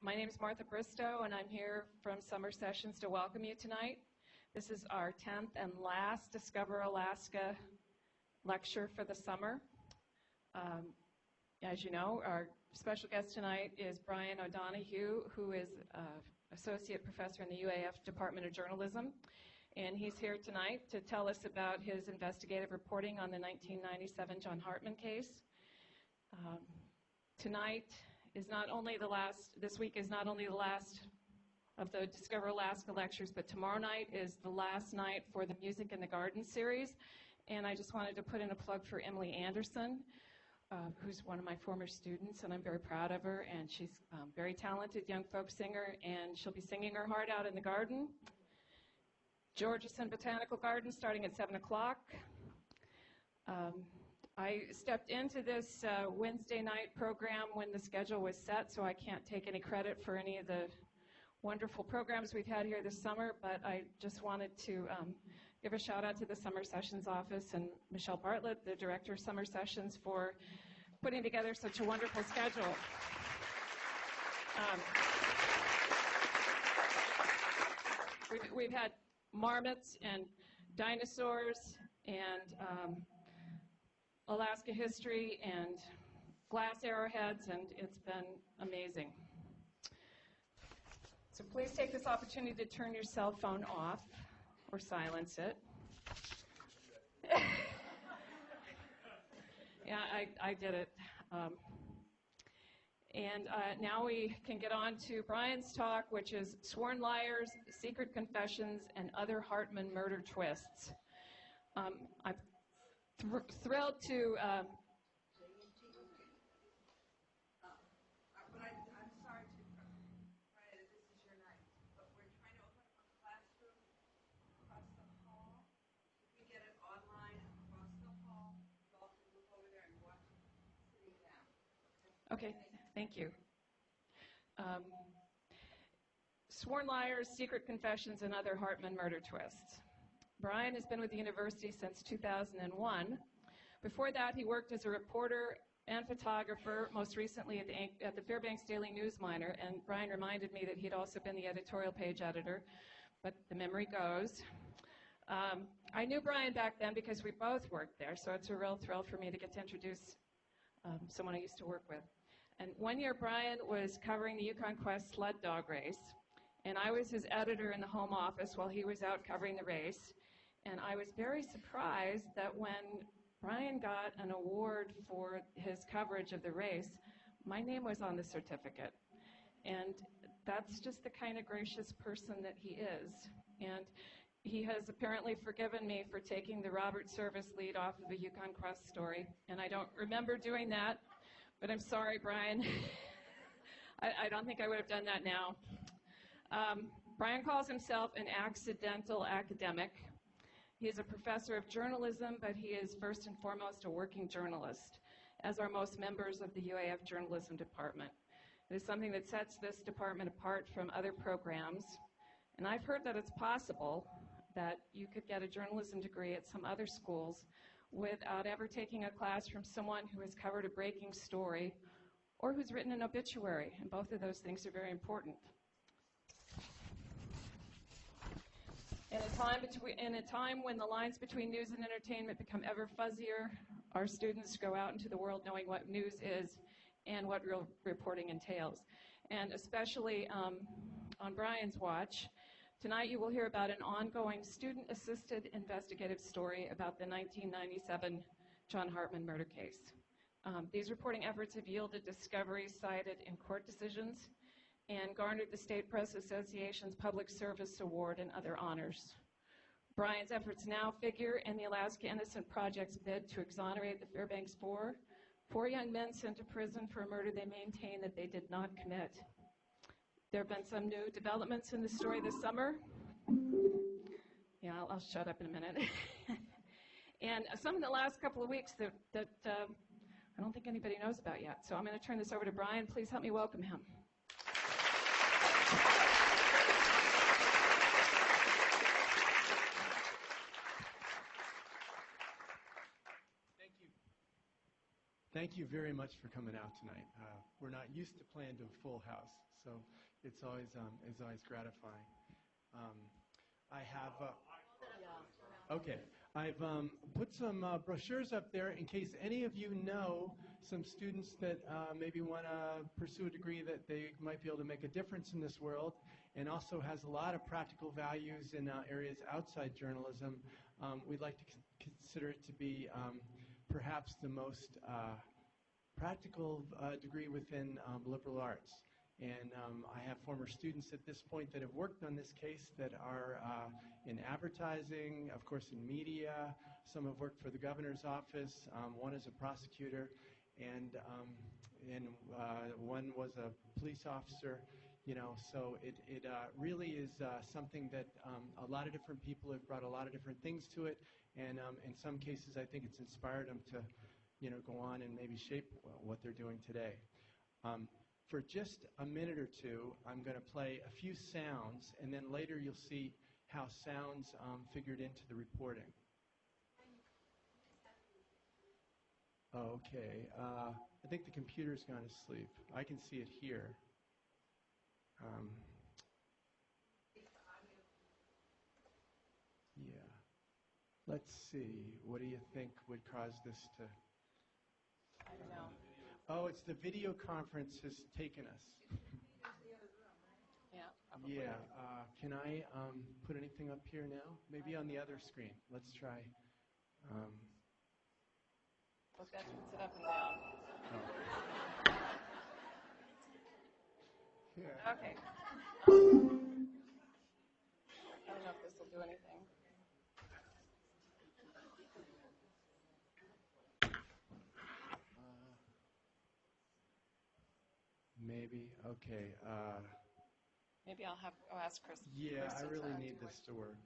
My name is Martha Bristow, and I'm here from Summer Sessions to welcome you tonight. This is our 10th and last Discover Alaska lecture for the summer. As you know, our special guest tonight is Brian O'Donohue, who is Associate Professor in the UAF Department of Journalism. And he's here tonight to tell us about his investigative reporting on the 1997 John Hartman case. Tonight is not only the last, this week is not only the last of the Discover Alaska lectures, but tomorrow night is the last night for the Music in the Garden series. And I just wanted to put in a plug for Emily Anderson, who's one of my former students, and I'm very proud of her. And she's a very talented young folk singer, and she'll be singing her heart out in the garden. Georgeson Botanical Garden starting at 7 o'clock. I stepped into this Wednesday night program when the schedule was set, so I can't take any credit for any of the wonderful programs we've had here this summer, but I just wanted to give a shout out to the Summer Sessions office and Michelle Bartlett, the director of Summer Sessions, for putting together such a wonderful schedule. We've had marmots and dinosaurs and Alaska history and glass arrowheads, and it's been amazing. So please take this opportunity to turn your cell phone off or silence it. Yeah, I did it. And now we can get on to Brian's talk, which is Sworn Liars, Secret Confessions, and Other Hartman Murder Twists. I'm thrilled to... I'm sorry to Brian, this is your night, but we're trying to open up a classroom across the hall. If we get it online across the hall, you all can look over there and watch it sitting down. Okay, thank you. Sworn Liars, Secret Confessions, and Other Hartman Murder Twists. Brian has been with the university since 2001. Before that, he worked as a reporter and photographer, most recently at the Fairbanks Daily Newsminer, and Brian reminded me that he'd also been the editorial page editor, but the memory goes. I knew Brian back then because we both worked there, so it's a real thrill for me to get to introduce someone I used to work with. And one year, Brian was covering the Yukon Quest sled dog race, and I was his editor in the home office while he was out covering the race. And I was very surprised that when Brian got an award for his coverage of the race, my name was on the certificate. And that's just the kind of gracious person that he is. And he has apparently forgiven me for taking the Robert Service lead off of a Yukon Quest story. And I don't remember doing that, but I'm sorry, Brian. I don't think I would have done that now. Brian calls himself an accidental academic. He is a professor of journalism, but he is first and foremost a working journalist, as are most members of the UAF journalism department. It is something that sets this department apart from other programs, and I've heard that it's possible that you could get a journalism degree at some other schools without ever taking a class from someone who has covered a breaking story or who's written an obituary, and both of those things are very important. In a time when the lines between news and entertainment become ever fuzzier, our students go out into the world knowing what news is and what real reporting entails. And especially on Brian's watch, tonight you will hear about an ongoing student-assisted investigative story about the 1997 John Hartman murder case. These reporting efforts have yielded discoveries cited in court decisions and garnered the State Press Association's Public Service Award and other honors. Brian's efforts now figure in the Alaska Innocent Project's bid to exonerate the Fairbanks Four young men sent to prison for a murder they maintain that they did not commit. There have been some new developments in the story this summer. Yeah, I'll shut up in a minute. And some in the last couple of weeks that I don't think anybody knows about yet. So I'm going to turn this over to Brian. Please help me welcome him. thank you very much for coming out tonight. We're not used to playing to a full house, so it's always gratifying. I have okay. I've put some brochures up there in case any of you know some students that maybe want to pursue a degree that they might be able to make a difference in this world, and also has a lot of practical values in areas outside journalism. We'd like to consider it to be perhaps the most practical degree within liberal arts. And I have former students at this point that have worked on this case that are in advertising, of course in media. Some have worked for the governor's office. One is a prosecutor, and one was a police officer. You know, so it really is something that a lot of different people have brought a lot of different things to it, and in some cases I think it's inspired them to, you know, go on and maybe shape what they're doing today. For just a minute or two, I'm going to play a few sounds, and then later you'll see how sounds figured into the reporting. Okay, I think the computer's gone to sleep. I can see it here. Yeah. Let's see. What do you think would cause this to... I don't know. Oh, it's the video conference has taken us. Yeah, probably. Yeah. Can I put anything up here now? Maybe on the other screen. Let's try. Well, that puts it up and down. Oh. Yeah. Okay. I don't know if this will do anything. Maybe. Okay. Maybe I'll ask Chris. Yeah, Chris I really to need this to work.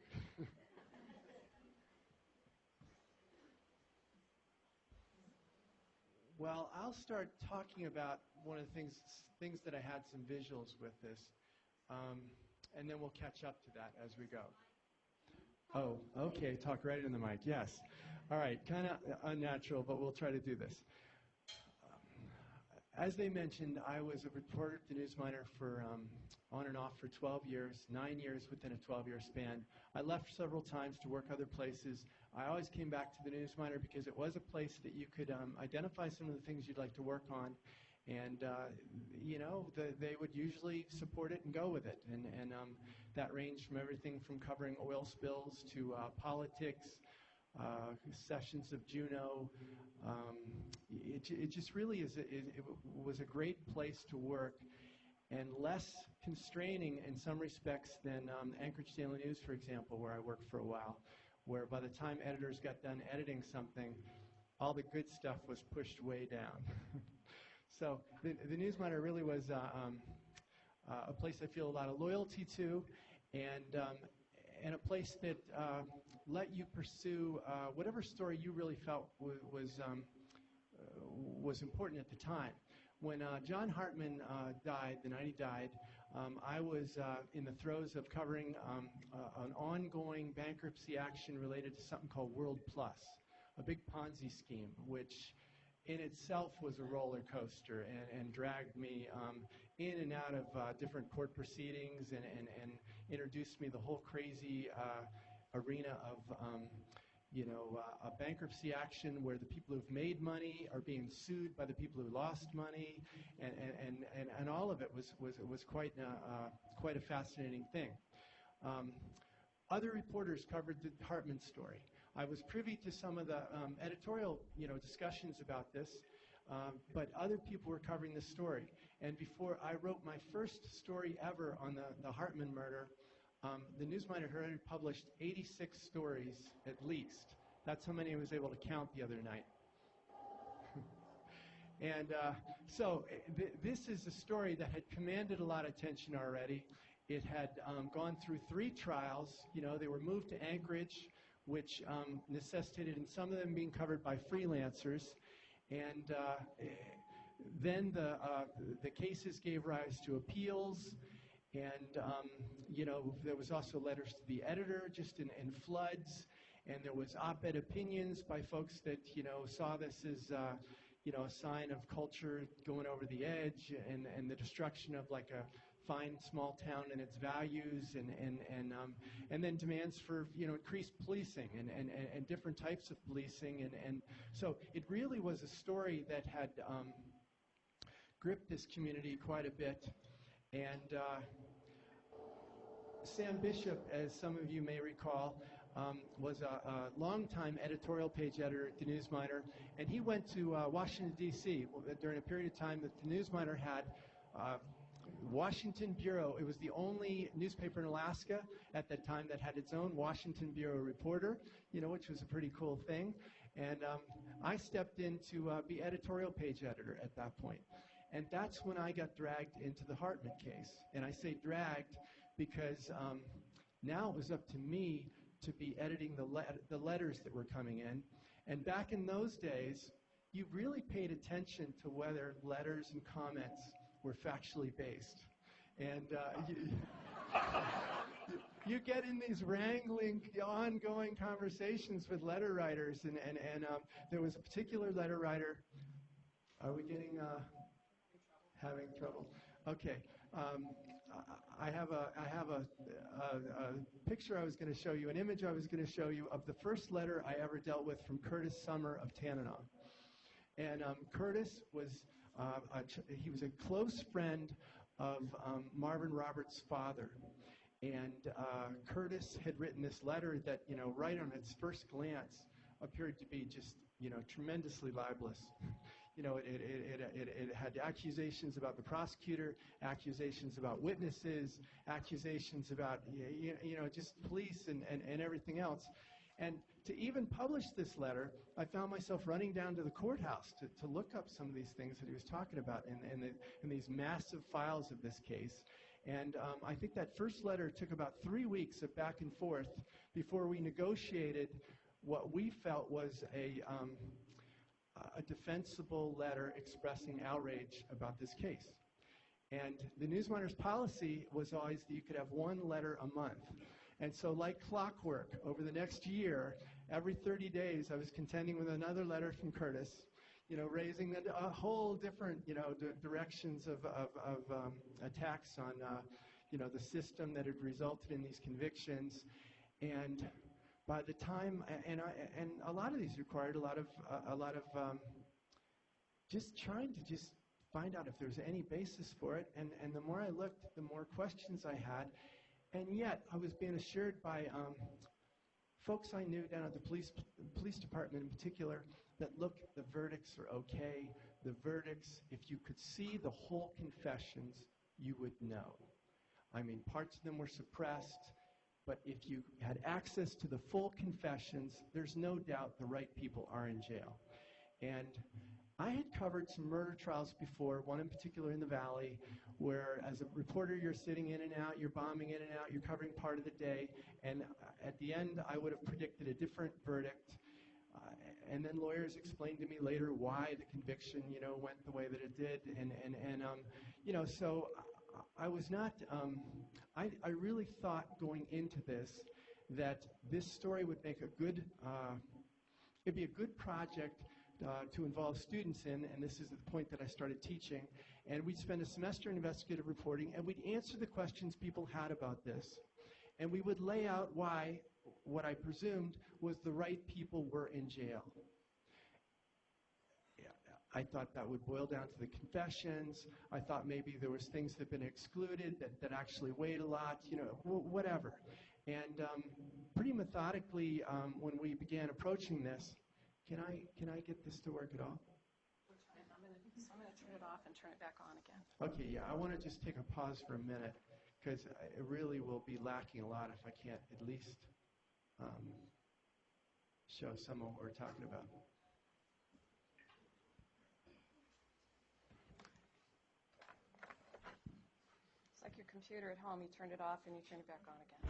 Well, I'll start talking about one of the things that I had some visuals with this, and then we'll catch up to that as we go. Oh, okay, talk right in the mic, yes. All right, kind of unnatural, but we'll try to do this. As they mentioned, I was a reporter at the Newsminer for on and off for 12 years, 9 years within a 12-year span. I left several times to work other places. I always came back to the Newsminer because it was a place that you could identify some of the things you'd like to work on, and you know, they would usually support it and go with it. And that ranged from everything from covering oil spills to politics, sessions of Juno. It just really is. It was a great place to work, and less constraining in some respects than Anchorage Daily News, for example, where I worked for a while, where by the time editors got done editing something, all the good stuff was pushed way down. So the Newsminer really was a place I feel a lot of loyalty to, and a place that let you pursue whatever story you really felt was important at the time. When John Hartman died, the night he died, I was in the throes of covering an ongoing bankruptcy action related to something called World Plus, a big Ponzi scheme, which in itself was a roller coaster and dragged me in and out of different court proceedings and introduced me to the whole crazy arena of a bankruptcy action where the people who've made money are being sued by the people who lost money, and all of it was quite a fascinating thing. Other reporters covered the Hartman story. I was privy to some of the editorial discussions about this, but other people were covering this story. And before I wrote my first story ever on the Hartman murder, the Newsminer had already published 86 stories at least. That's how many I was able to count the other night. And so this is a story that had commanded a lot of attention already. It had gone through 3 trials. They were moved to Anchorage, which necessitated in some of them being covered by freelancers. And then the cases gave rise to appeals. And, there was also letters to the editor just in floods. And there was op-ed opinions by folks that, saw this as, a sign of culture going over the edge, and the destruction of like a fine small town and its values, and then demands for increased policing and different types of policing, and so it really was a story that had gripped this community quite a bit. And Sam Bishop, as some of you may recall, was a longtime editorial page editor at the Newsminer, and he went to Washington, D.C. during a period of time that the Newsminer had Washington Bureau. It was the only newspaper in Alaska at that time that had its own Washington Bureau reporter, which was a pretty cool thing. And I stepped in to be editorial page editor at that point. And that's when I got dragged into the Hartman case. And I say dragged because now it was up to me to be editing the letters that were coming in. And back in those days, you really paid attention to whether letters and comments were factually based. And you get in these wrangling, ongoing conversations with letter writers, and there was a particular letter writer. Are we getting having trouble? Okay. I have a picture I was going to show you, an image I was going to show you of the first letter I ever dealt with from Curtis Summer of Tanana. And Curtis was he was a close friend of Marvin Roberts' father. And Curtis had written this letter that, right on its first glance appeared to be just, tremendously libelous. It had accusations about the prosecutor, accusations about witnesses, accusations about, just police and everything else. And to even publish this letter, I found myself running down to the courthouse to look up some of these things that he was talking about in these massive files of this case. And I think that first letter took about 3 weeks of back and forth before we negotiated what we felt was a defensible letter expressing outrage about this case. And the Newsminer's policy was always that you could have one letter a month. And so like clockwork, over the next year, every 30 days, I was contending with another letter from Curtis, raising a whole different, directions of attacks on, the system that had resulted in these convictions. And by the time, and a lot of these required a lot of just trying to just find out if there's any basis for it. And the more I looked, the more questions I had. And yet, I was being assured by folks I knew down at the police department in particular that, look, the verdicts are okay. The verdicts, if you could see the whole confessions, you would know. I mean, parts of them were suppressed, but if you had access to the full confessions, there's no doubt the right people are in jail. And I had covered some murder trials before, one in particular in the Valley, where as a reporter you're sitting in and out, you're bombing in and out, you're covering part of the day, and at the end I would have predicted a different verdict. And then lawyers explained to me later why the conviction, went the way that it did, and so I was not. I really thought going into this that this story would make a good. It'd be a good project to involve students in, and this is the point that I started teaching. And we'd spend a semester in investigative reporting, and we'd answer the questions people had about this, and we would lay out why what I presumed was the right people were in jail. I thought that would boil down to the confessions. I thought maybe there was things that had been excluded that actually weighed a lot, whatever. And pretty methodically, when we began approaching this, can I get this to work at all? I'm going to turn it off and turn it back on again. Okay, yeah, I want to just take a pause for a minute, because it really will be lacking a lot if I can't at least show some of what we're talking about. It's like your computer at home, you turn it off and you turn it back on again.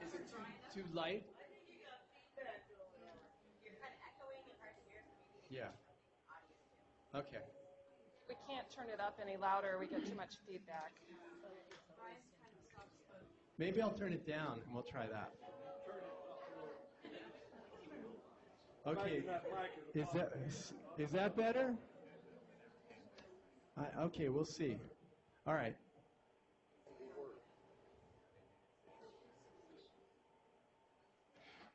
Is it too light? I think you got feedback over there. You're kind of echoing and hard to hear, so maybe Yeah. audio too. Okay. We can't turn it up any louder, we get too much feedback. Brian's kind of Maybe I'll turn it down and we'll try that. Okay, is that better? Okay, we'll see. All right.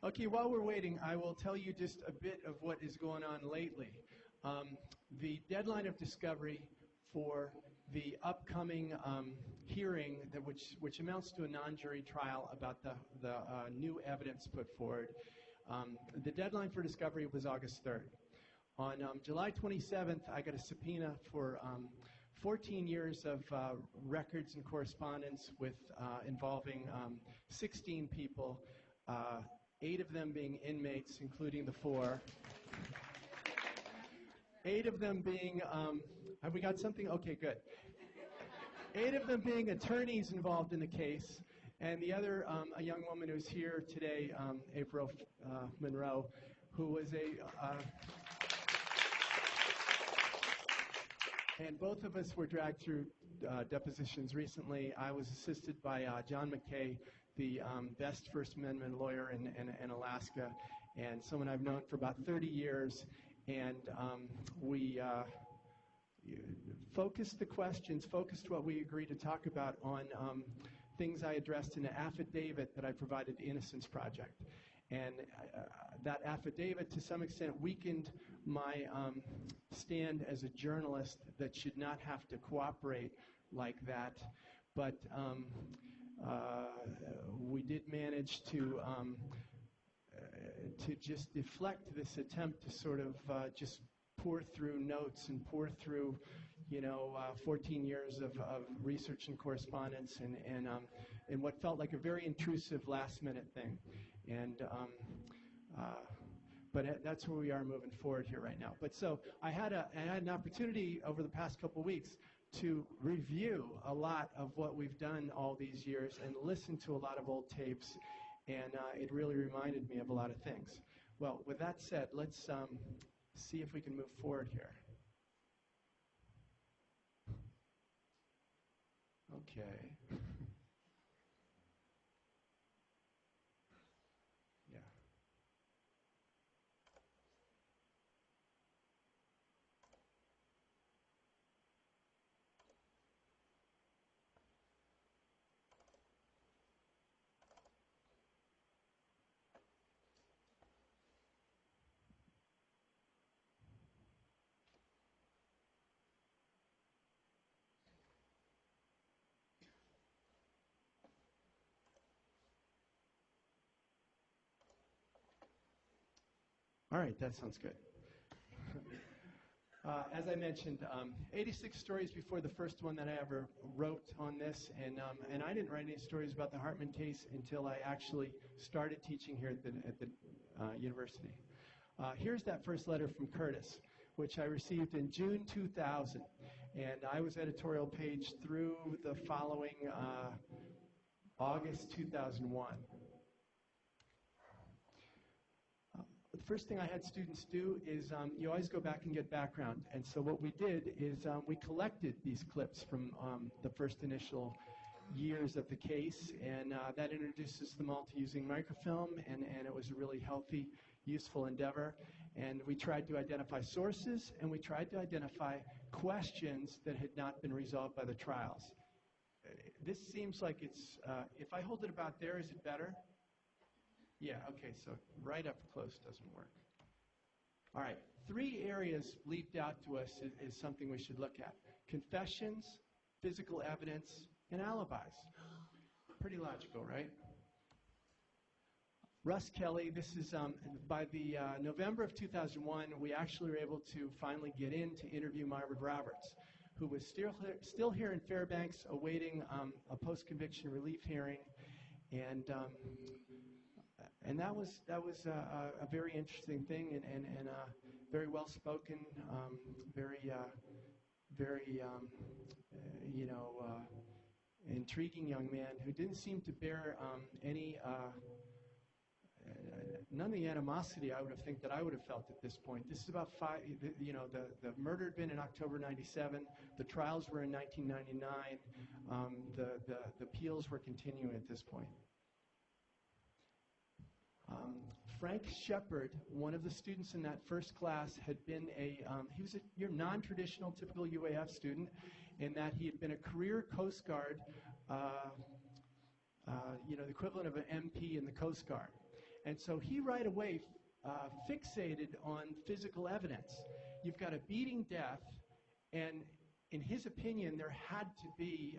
Okay, while we're waiting, I will tell you just a bit of what is going on lately. The deadline of discovery for the upcoming hearing, which amounts to a non-jury trial about the new evidence put forward, the deadline for discovery was August 3rd. On July 27th, I got a subpoena for 14 years of records and correspondence with involving 16 people, 8 of them being inmates, including the 4. 8 of them being, have we got something? Okay, good. 8 of them being attorneys involved in the case, and the other, a young woman who's here today, April Monroe, who was and both of us were dragged through depositions recently. I was assisted by John McKay, the best First Amendment lawyer in Alaska, and someone I've known for about 30 years. And we focused the questions, focused what we agreed to talk about on things I addressed in an affidavit that I provided the Innocence Project. And that affidavit, to some extent, weakened my stand as a journalist that should not have to cooperate like that. But we did manage to just deflect this attempt to sort of just pour through notes and pour through, 14 years of research and correspondence and what felt like a very intrusive last-minute thing. And but that's where we are moving forward here right now. But so I had an opportunity over the past couple of weeks to review a lot of what we've done all these years and listen to a lot of old tapes, and it really reminded me of a lot of things. Well, with that said, let's see if we can move forward here. Okay. Yeah. All right, that sounds good. As I mentioned, 86 stories before the first one that I ever wrote on this, and I didn't write any stories about the Hartman case until I actually started teaching here at the university. Here's that first letter from Curtis, which I received in June 2000, and I was editorial page through the following August 2001. The first thing I had students do is you always go back and get background. And so what we did is we collected these clips from the first initial years of the case, and that introduces them all to using microfilm, and it was a really healthy, useful endeavor. And we tried to identify sources, and we tried to identify questions that had not been resolved by the trials. This seems like it's, if I hold it about there, is it better? Yeah, okay, so right up close doesn't work. All right, 3 areas leaped out to us is something we should look at. Confessions, physical evidence, and alibis. Pretty logical, right? Russ Kelly, this is, by the November of 2001, we actually were able to finally get in to interview Margaret Roberts, who was still here in Fairbanks awaiting a post-conviction relief hearing, and that was a very interesting thing, and very well spoken, very intriguing young man who didn't seem to bear any none of the animosity I would have think that I would have felt at this point. This is about the murder had been in October 97. The trials were in 1999. The appeals were continuing at this point. Frank Shepard, one of the students in that first class, had been he was your non-traditional, typical UAF student, in that he had been a career Coast Guard, the equivalent of an MP in the Coast Guard. And so he right away fixated on physical evidence. You've got a beating death, and in his opinion, there had to be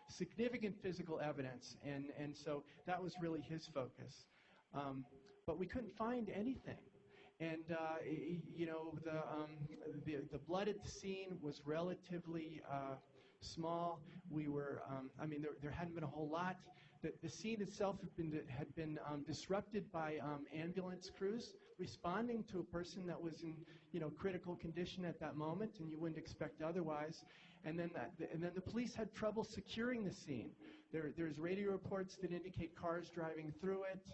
significant physical evidence, and so that was really his focus. But we couldn't find anything. And, the blood at the scene was relatively small. We were, there hadn't been a whole lot. The scene itself had been disrupted by ambulance crews responding to a person that was in, critical condition at that moment, and you wouldn't expect otherwise. And then the police had trouble securing the scene. There's radio reports that indicate cars driving through it.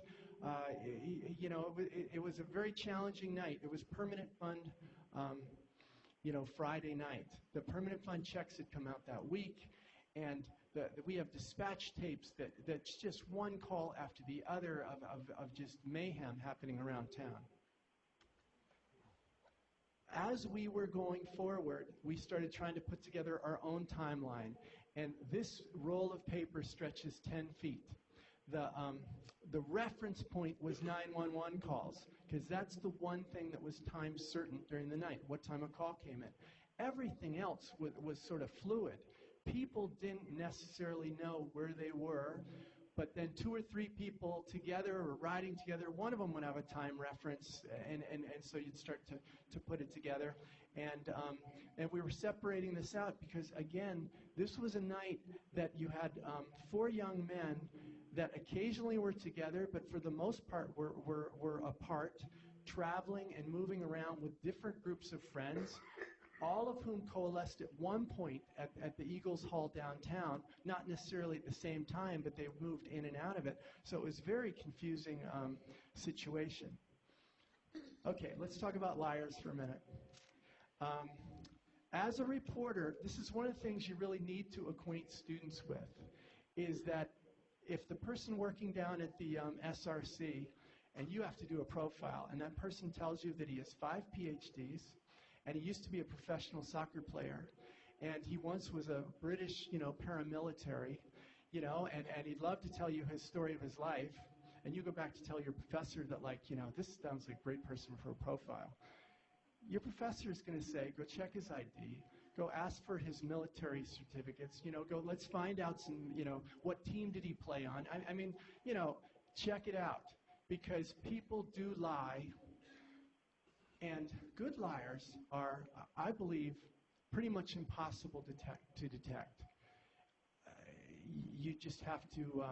It was a very challenging night. It was permanent fund, Friday night. The permanent fund checks had come out that week, and we have dispatch tapes that's just one call after the other of just mayhem happening around town. As we were going forward, we started trying to put together our own timeline, and this roll of paper stretches 10 feet. The reference point was 911 calls, because that's the one thing that was time certain during the night, what time a call came in. Everything else was sort of fluid. People didn't necessarily know where they were, but then 2 or 3 people together or riding together, one of them would have a time reference, and so you'd start to put it together. And we were separating this out because, again, this was a night that you had 4 young men that occasionally were together, but for the most part were apart, traveling and moving around with different groups of friends, all of whom coalesced at one point at the Eagles Hall downtown, not necessarily at the same time, but they moved in and out of it. So it was a very confusing situation. Okay, let's talk about liars for a minute. As a reporter, this is one of the things you really need to acquaint students with, is that if the person working down at the SRC, and you have to do a profile, and that person tells you that he has 5 PhDs, and he used to be a professional soccer player, and he once was a British, paramilitary, and he'd love to tell you his story of his life, and you go back to tell your professor that, this sounds like a great person for a profile. Your professor is going to say, go check his ID, go ask for his military certificates, let's find out some, what team did he play on. Check it out, because people do lie, and good liars are, I believe, pretty much impossible to detect. You just have to,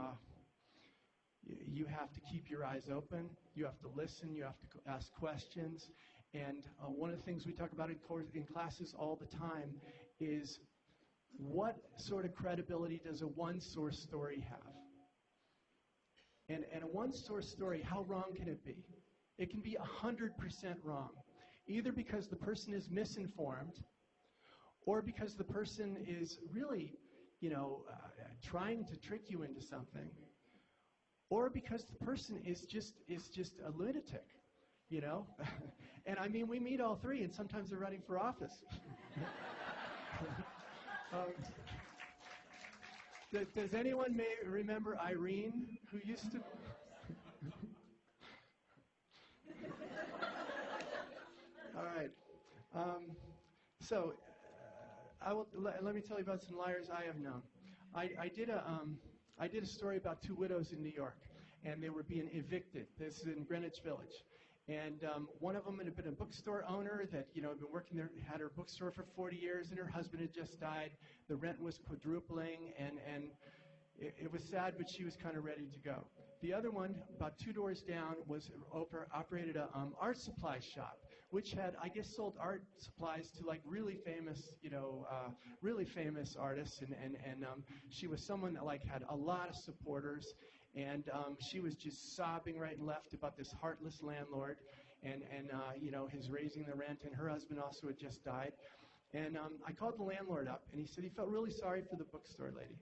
keep your eyes open, you have to listen, you have to ask questions. And one of the things we talk about in classes all the time is, what sort of credibility does a one-source story have? And a one-source story, how wrong can it be? It can be 100% wrong, either because the person is misinformed, or because the person is really, trying to trick you into something, or because the person is just a lunatic, And we meet all 3, and sometimes they're running for office. Does anyone remember Irene, who used to... All right. Let me tell you about some liars I have known. I did a story about 2 widows in New York, and they were being evicted. This is in Greenwich Village. And one of them had been a bookstore owner that, had been working there, had her bookstore for 40 years, and her husband had just died. The rent was quadrupling, and it was sad, but she was kind of ready to go. The other one, about 2 doors down, operated a art supply shop, which had, I guess, sold art supplies to really famous artists, and she was someone that had a lot of supporters. And she was just sobbing right and left about this heartless landlord and you know, his raising the rent, and her husband also had just died. And I called the landlord up, and he said he felt really sorry for the bookstore lady.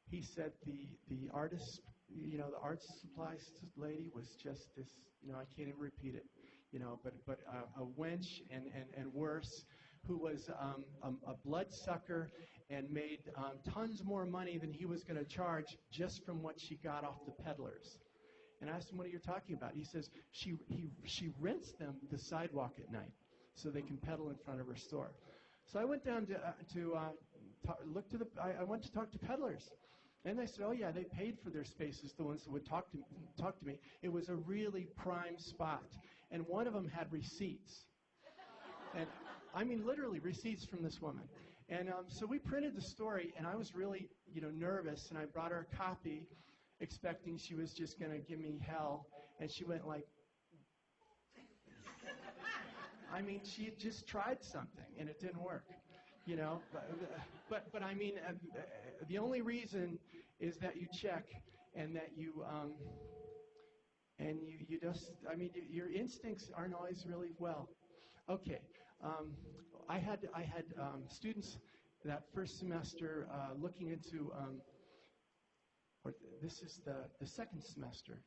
He said the artist, you know, the arts supplies lady was just this, you know, I can't even repeat it, you know, but a wench and worse, who was a bloodsucker and made tons more money than he was going to charge just from what she got off the peddlers. And I asked him, what are you talking about? He says she rents them the sidewalk at night so they can peddle in front of her store. So I went down I went to talk to peddlers. And they said, oh yeah, they paid for their spaces, the ones that would talk to me. It was a really prime spot. And one of them had receipts. And I mean, literally receipts from this woman. And so we printed the story, and I was really, you know, nervous, and I brought her a copy, expecting she was just going to give me hell. And she went like, I mean, she had just tried something, and it didn't work, you know. But I mean, the only reason is that you check and that you just, I mean, your instincts aren't always really well. Okay, I had students that first semester looking into, or this is the second semester.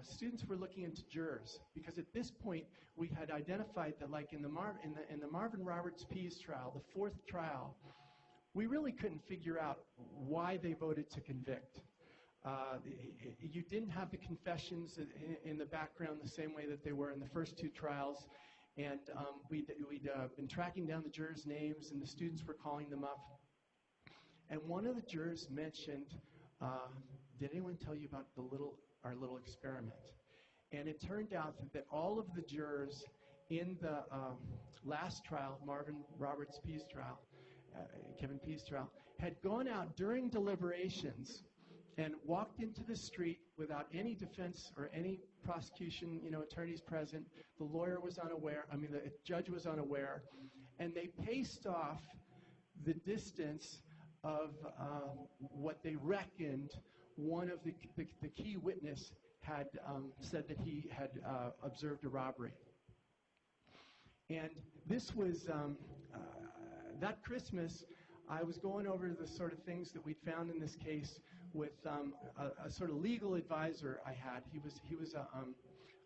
Students were looking into jurors because at this point we had identified that, like in the Marvin Roberts Pease trial, the fourth trial, we really couldn't figure out why they voted to convict. You didn't have the confessions in the background the same way that they were in the first two trials, and we'd been tracking down the jurors' names, and the students were calling them up. And one of the jurors mentioned, did anyone tell you about our little experiment? And it turned out that all of the jurors in the last trial, Marvin Roberts Pease trial, Kevin Pease trial, had gone out during deliberations and walked into the street without any defense or any prosecution, you know, attorneys present. The lawyer was unaware, I mean, the judge was unaware, and they paced off the distance of what they reckoned one of the key witness had said that he had observed a robbery. And this was, that Christmas, I was going over the sort of things that we'd found in this case with a sort of legal advisor I had. He was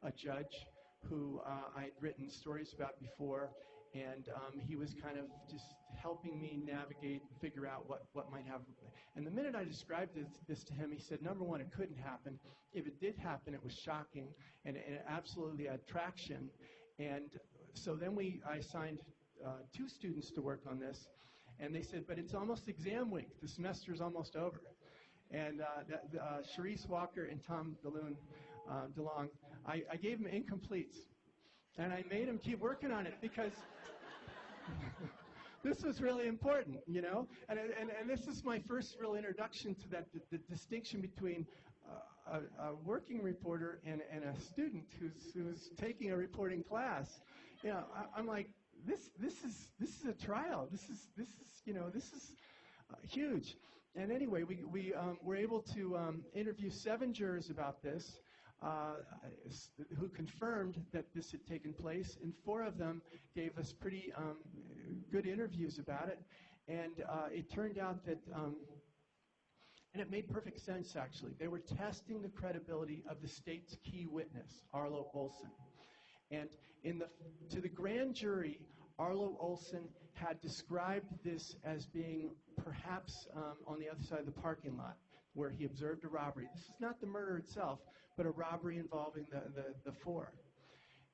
a judge who I'd written stories about before, and he was kind of just helping me navigate and figure out what might happen. And the minute I described this to him, he said, number one, it couldn't happen. If it did happen, it was shocking, and it absolutely had traction. And so then I assigned two students to work on this, and they said, but it's almost exam week. The semester's almost over. And Charisse Walker and Tom DeLong, I gave them incompletes. And I made them keep working on it because this was really important, you know? And this is my first real introduction to that, the distinction between a working reporter and a student who's taking a reporting class. You know, I'm like, this is a trial. This is huge. And anyway, we were able to interview 7 jurors about this, who confirmed that this had taken place, and 4 of them gave us pretty good interviews about it. And it turned out that, and it made perfect sense actually, they were testing the credibility of the state's key witness, Arlo Olson. And to the grand jury, Arlo Olson had described this as being perhaps on the other side of the parking lot where he observed a robbery. This is not the murder itself, but a robbery involving the 4.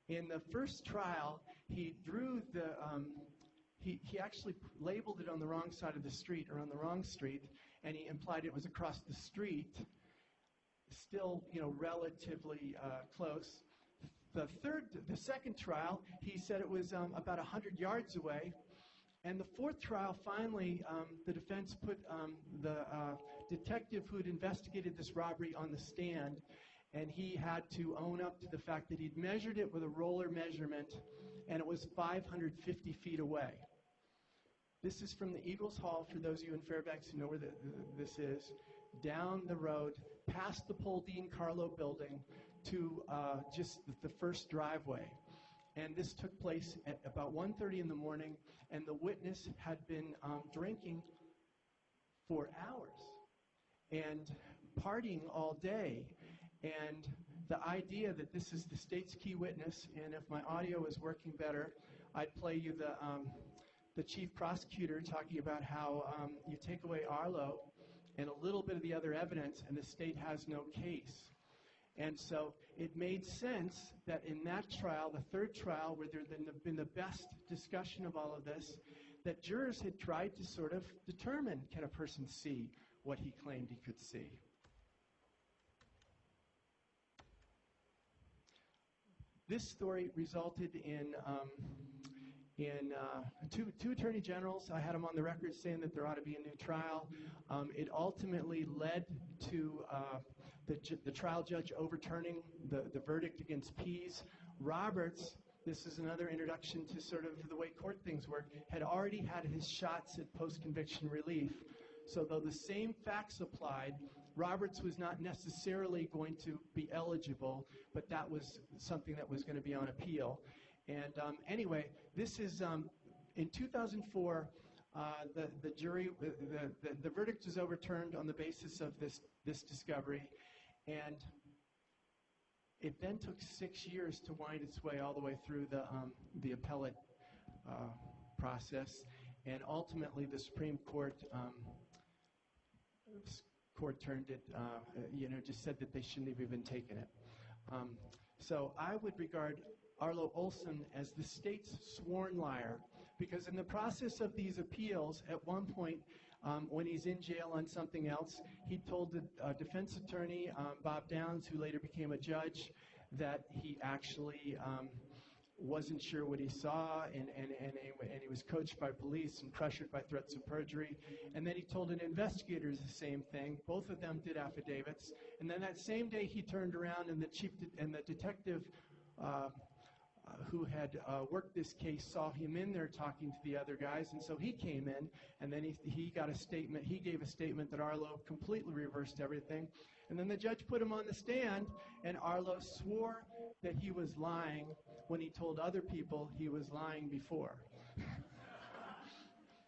In the first trial, he drew he actually labeled it on the wrong side of the street, or on the wrong street, and he implied it was across the street, still, you know, relatively close. The second trial, he said it was about 100 yards away. And the fourth trial, finally, the defense put the detective who had investigated this robbery on the stand, and he had to own up to the fact that he'd measured it with a roller measurement, and it was 550 feet away. This is from the Eagles Hall, for those of you in Fairbanks who know where this is. down the road, past the Paul Dean Carlo building to just the first driveway. And this took place at about 1:30 in the morning, and the witness had been drinking for hours and partying all day. And the idea that this is the state's key witness, and if my audio is working better, I'd play you the chief prosecutor talking about how you take away Arlo and a little bit of the other evidence, and the state has no case. And so it made sense that in that trial, the third trial, where there had been the best discussion of all of this, that jurors had tried to sort of determine, can a person see what he claimed he could see? This story resulted in two attorney generals. I had them on the record saying that there ought to be a new trial. It ultimately led to the trial judge overturning the verdict against Pease. Roberts, this is another introduction to sort of the way court things work, had already had his shots at post-conviction relief. So though the same facts applied, Roberts was not necessarily going to be eligible, but that was something that was going to be on appeal. And anyway, this is in 2004. The jury, the verdict was overturned on the basis of this discovery, and it then took 6 years to wind its way all the way through the appellate process, and ultimately the Supreme Court turned it, just said that they shouldn't have even taken it. So I would regard Arlo Olson as the state's sworn liar, because in the process of these appeals, at one point, when he's in jail on something else, he told the defense attorney, Bob Downs, who later became a judge, that he actually wasn't sure what he saw, and he was coached by police and pressured by threats of perjury. And then he told an investigator the same thing. Both of them did affidavits. And then that same day he turned around, and the detective who had worked this case saw him in there talking to the other guys, and so he came in, and then he got a statement. He gave a statement that Arlo completely reversed everything. And then the judge put him on the stand, and Arlo swore that he was lying when he told other people he was lying before.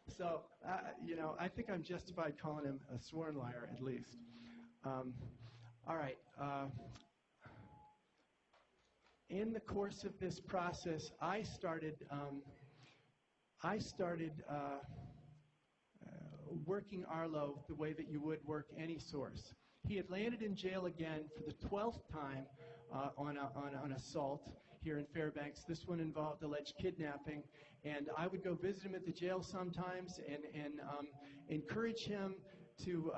So, I think I'm justified calling him a sworn liar, at least. All right. In the course of this process, I started working Arlo the way that you would work any source. He had landed in jail again for the 12th time on assault here in Fairbanks. This one involved alleged kidnapping, and I would go visit him at the jail sometimes and encourage him to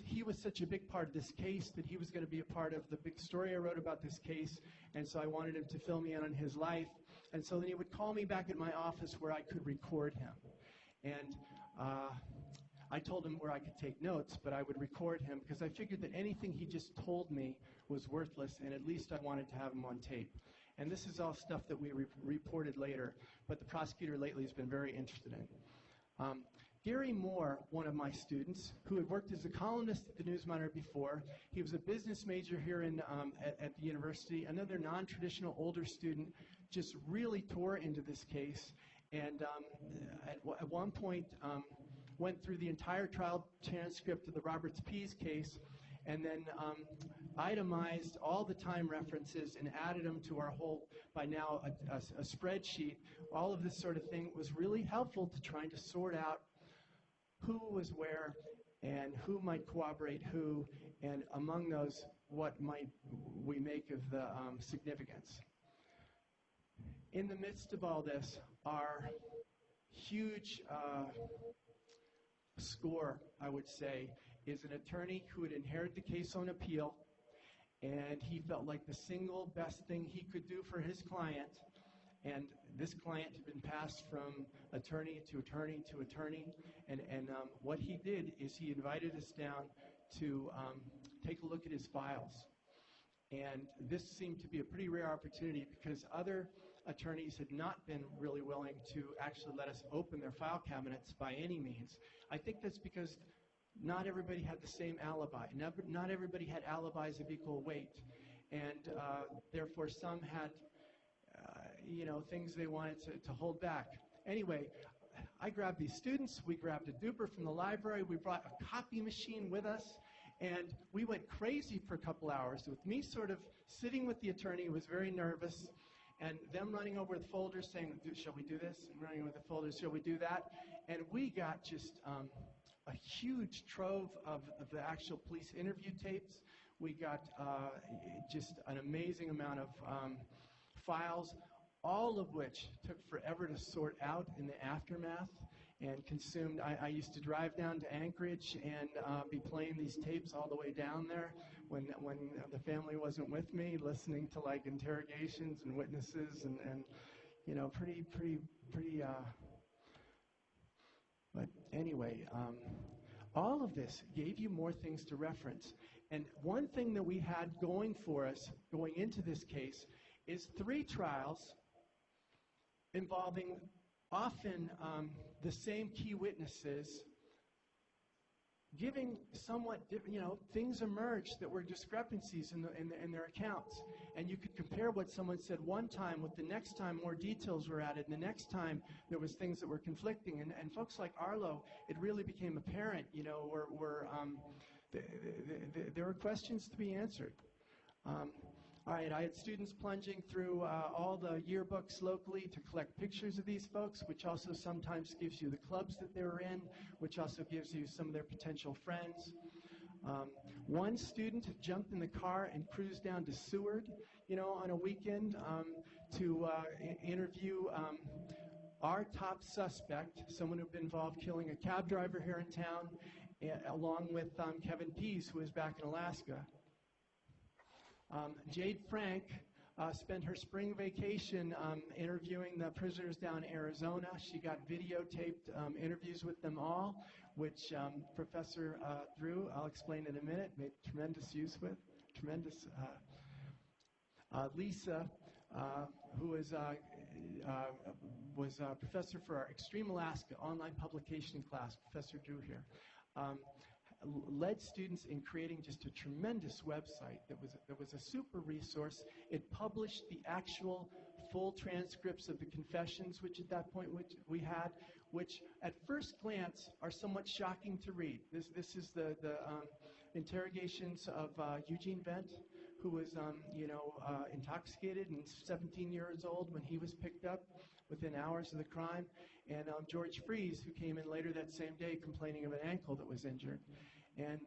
he was such a big part of this case that he was going to be a part of the big story I wrote about this case, and so I wanted him to fill me in on his life. And so then he would call me back at my office where I could record him. And I told him where I could take notes, but I would record him because I figured that anything he just told me was worthless, and at least I wanted to have him on tape. And this is all stuff that we reported later, but the prosecutor lately has been very interested in. Gary Moore, one of my students, who had worked as a columnist at the Newsminer before, he was a business major here at the university. Another non-traditional older student just really tore into this case, and at one point went through the entire trial transcript of the Roberts Pease case, and then itemized all the time references and added them to our whole, by now, a spreadsheet. All of this sort of thing was really helpful to trying to sort out who was where and who might corroborate who, and among those, what might we make of the significance. In the midst of all this, our huge score, I would say, is an attorney who had inherited the case on appeal, and he felt like the single best thing he could do for his client, and this client had been passed from attorney to attorney to attorney, and what he did is he invited us down to take a look at his files. And this seemed to be a pretty rare opportunity because other attorneys had not been really willing to actually let us open their file cabinets by any means. I think that's because not everybody had the same alibi. Not everybody had alibis of equal weight. And therefore, some had, things they wanted to hold back. Anyway, I grabbed these students. We grabbed a duper from the library. We brought a copy machine with us. And we went crazy for a couple hours with me sort of sitting with the attorney who was very nervous, and them running over the folders saying, shall we do this? And running over the folders, shall we do that? And we got just a huge trove of the actual police interview tapes. We got just an amazing amount of files, all of which took forever to sort out in the aftermath and consumed. I used to drive down to Anchorage and be playing these tapes all the way down there when the family wasn't with me, listening to like interrogations and witnesses and pretty. But anyway, all of this gave you more things to reference. And one thing that we had going for us going into this case is 3 trials involving often the same key witnesses giving somewhat different, things emerged that were discrepancies in their accounts. And you could compare what someone said one time with the next time more details were added, and the next time there was things that were conflicting. And folks like Arlo, it really became apparent, there were questions to be answered. All right, I had students plunging through all the yearbooks locally to collect pictures of these folks, which also sometimes gives you the clubs that they were in, which also gives you some of their potential friends. One student jumped in the car and cruised down to Seward, on a weekend to interview our top suspect, someone who'd been involved killing a cab driver here in town, along with Kevin Pease, who was back in Alaska. Jade Frank spent her spring vacation interviewing the prisoners down in Arizona. She got videotaped interviews with them all, which Professor Drew, I'll explain in a minute, made tremendous use with. Lisa, who was a professor for our Extreme Alaska online publication class, Professor Drew here, led students in creating just a tremendous website that was a super resource. It published the actual full transcripts of the confessions, which at that point we had, which at first glance are somewhat shocking to read. This is the interrogations of Eugene Vent, who was intoxicated and 17 years old when he was picked up within hours of the crime, and George Freeze, who came in later that same day complaining of an ankle that was injured. And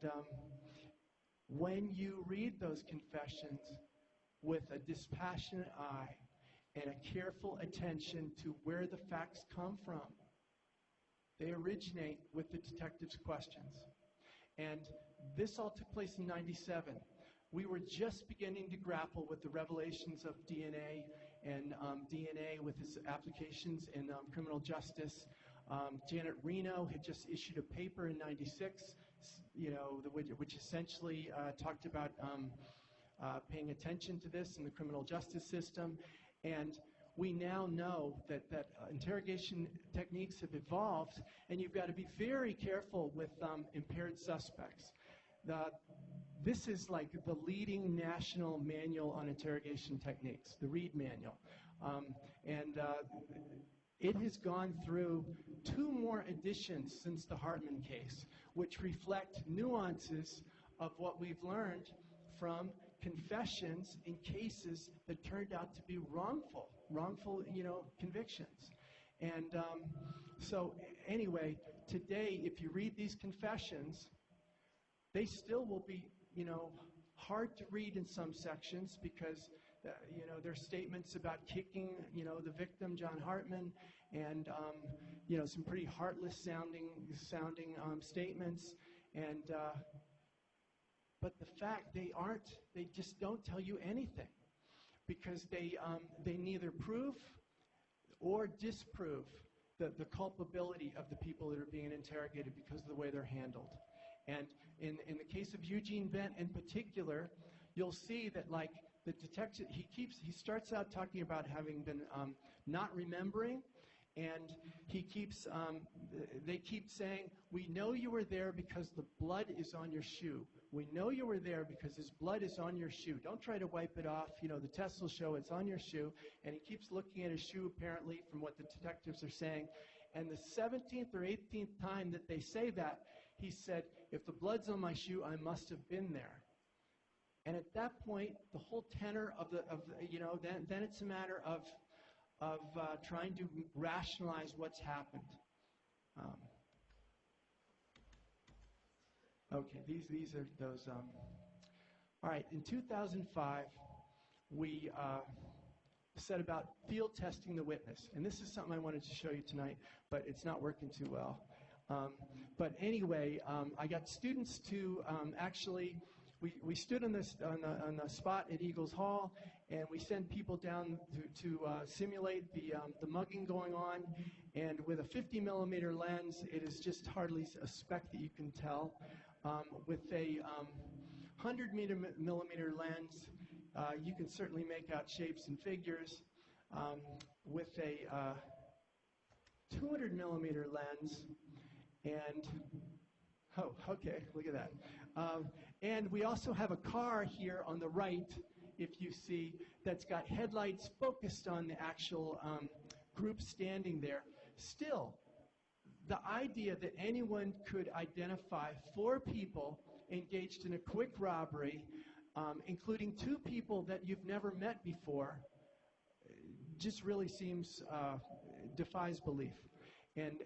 when you read those confessions with a dispassionate eye and a careful attention to where the facts come from, they originate with the detective's questions. And this all took place in '97. We were just beginning to grapple with the revelations of DNA and DNA with its applications in criminal justice. Janet Reno had just issued a paper in '96, which essentially talked about paying attention to this in the criminal justice system. And we now know that interrogation techniques have evolved, and you've got to be very careful with impaired suspects. This is like the leading national manual on interrogation techniques, the Reed Manual. It has gone through 2 more editions since the Hartman case, which reflect nuances of what we've learned from confessions in cases that turned out to be wrongful, convictions. And so anyway, today, if you read these confessions, they still will be, hard to read in some sections because, there's statements about kicking, the victim, John Hartman, and, some pretty heartless sounding statements. And, but the fact they just don't tell you anything because they neither prove or disprove the culpability of the people that are being interrogated because of the way they're handled. And in the case of Eugene Vent in particular, you'll see that like the detective, he starts out talking about having been not remembering, and he keeps, they keep saying, we know you were there because the blood is on your shoe. We know you were there because his blood is on your shoe. Don't try to wipe it off. You know, the tests will show it's on your shoe. And he keeps looking at his shoe, apparently, from what the detectives are saying. And the 17th or 18th time that they say that, he said, if the blood's on my shoe, I must have been there. And at that point, the whole tenor of the you know, then it's a matter of trying to rationalize what's happened. Okay, these are those. All right, in 2005, we set about field testing the witness. And this is something I wanted to show you tonight, but it's not working too well. But anyway, I got students to actually, we stood on the spot at Eagles Hall, and we sent people down to simulate the mugging going on. And with a 50 millimeter lens, it is just hardly a speck that you can tell. With a 100 millimeter lens, you can certainly make out shapes and figures. With a 200 millimeter lens, and oh, okay, look at that. And we also have a car here on the right, if you see, that's got headlights focused on the actual group standing there. Still, the idea that anyone could identify 4 people engaged in a quick robbery, including 2 people that you've never met before, just really seems, defies belief. And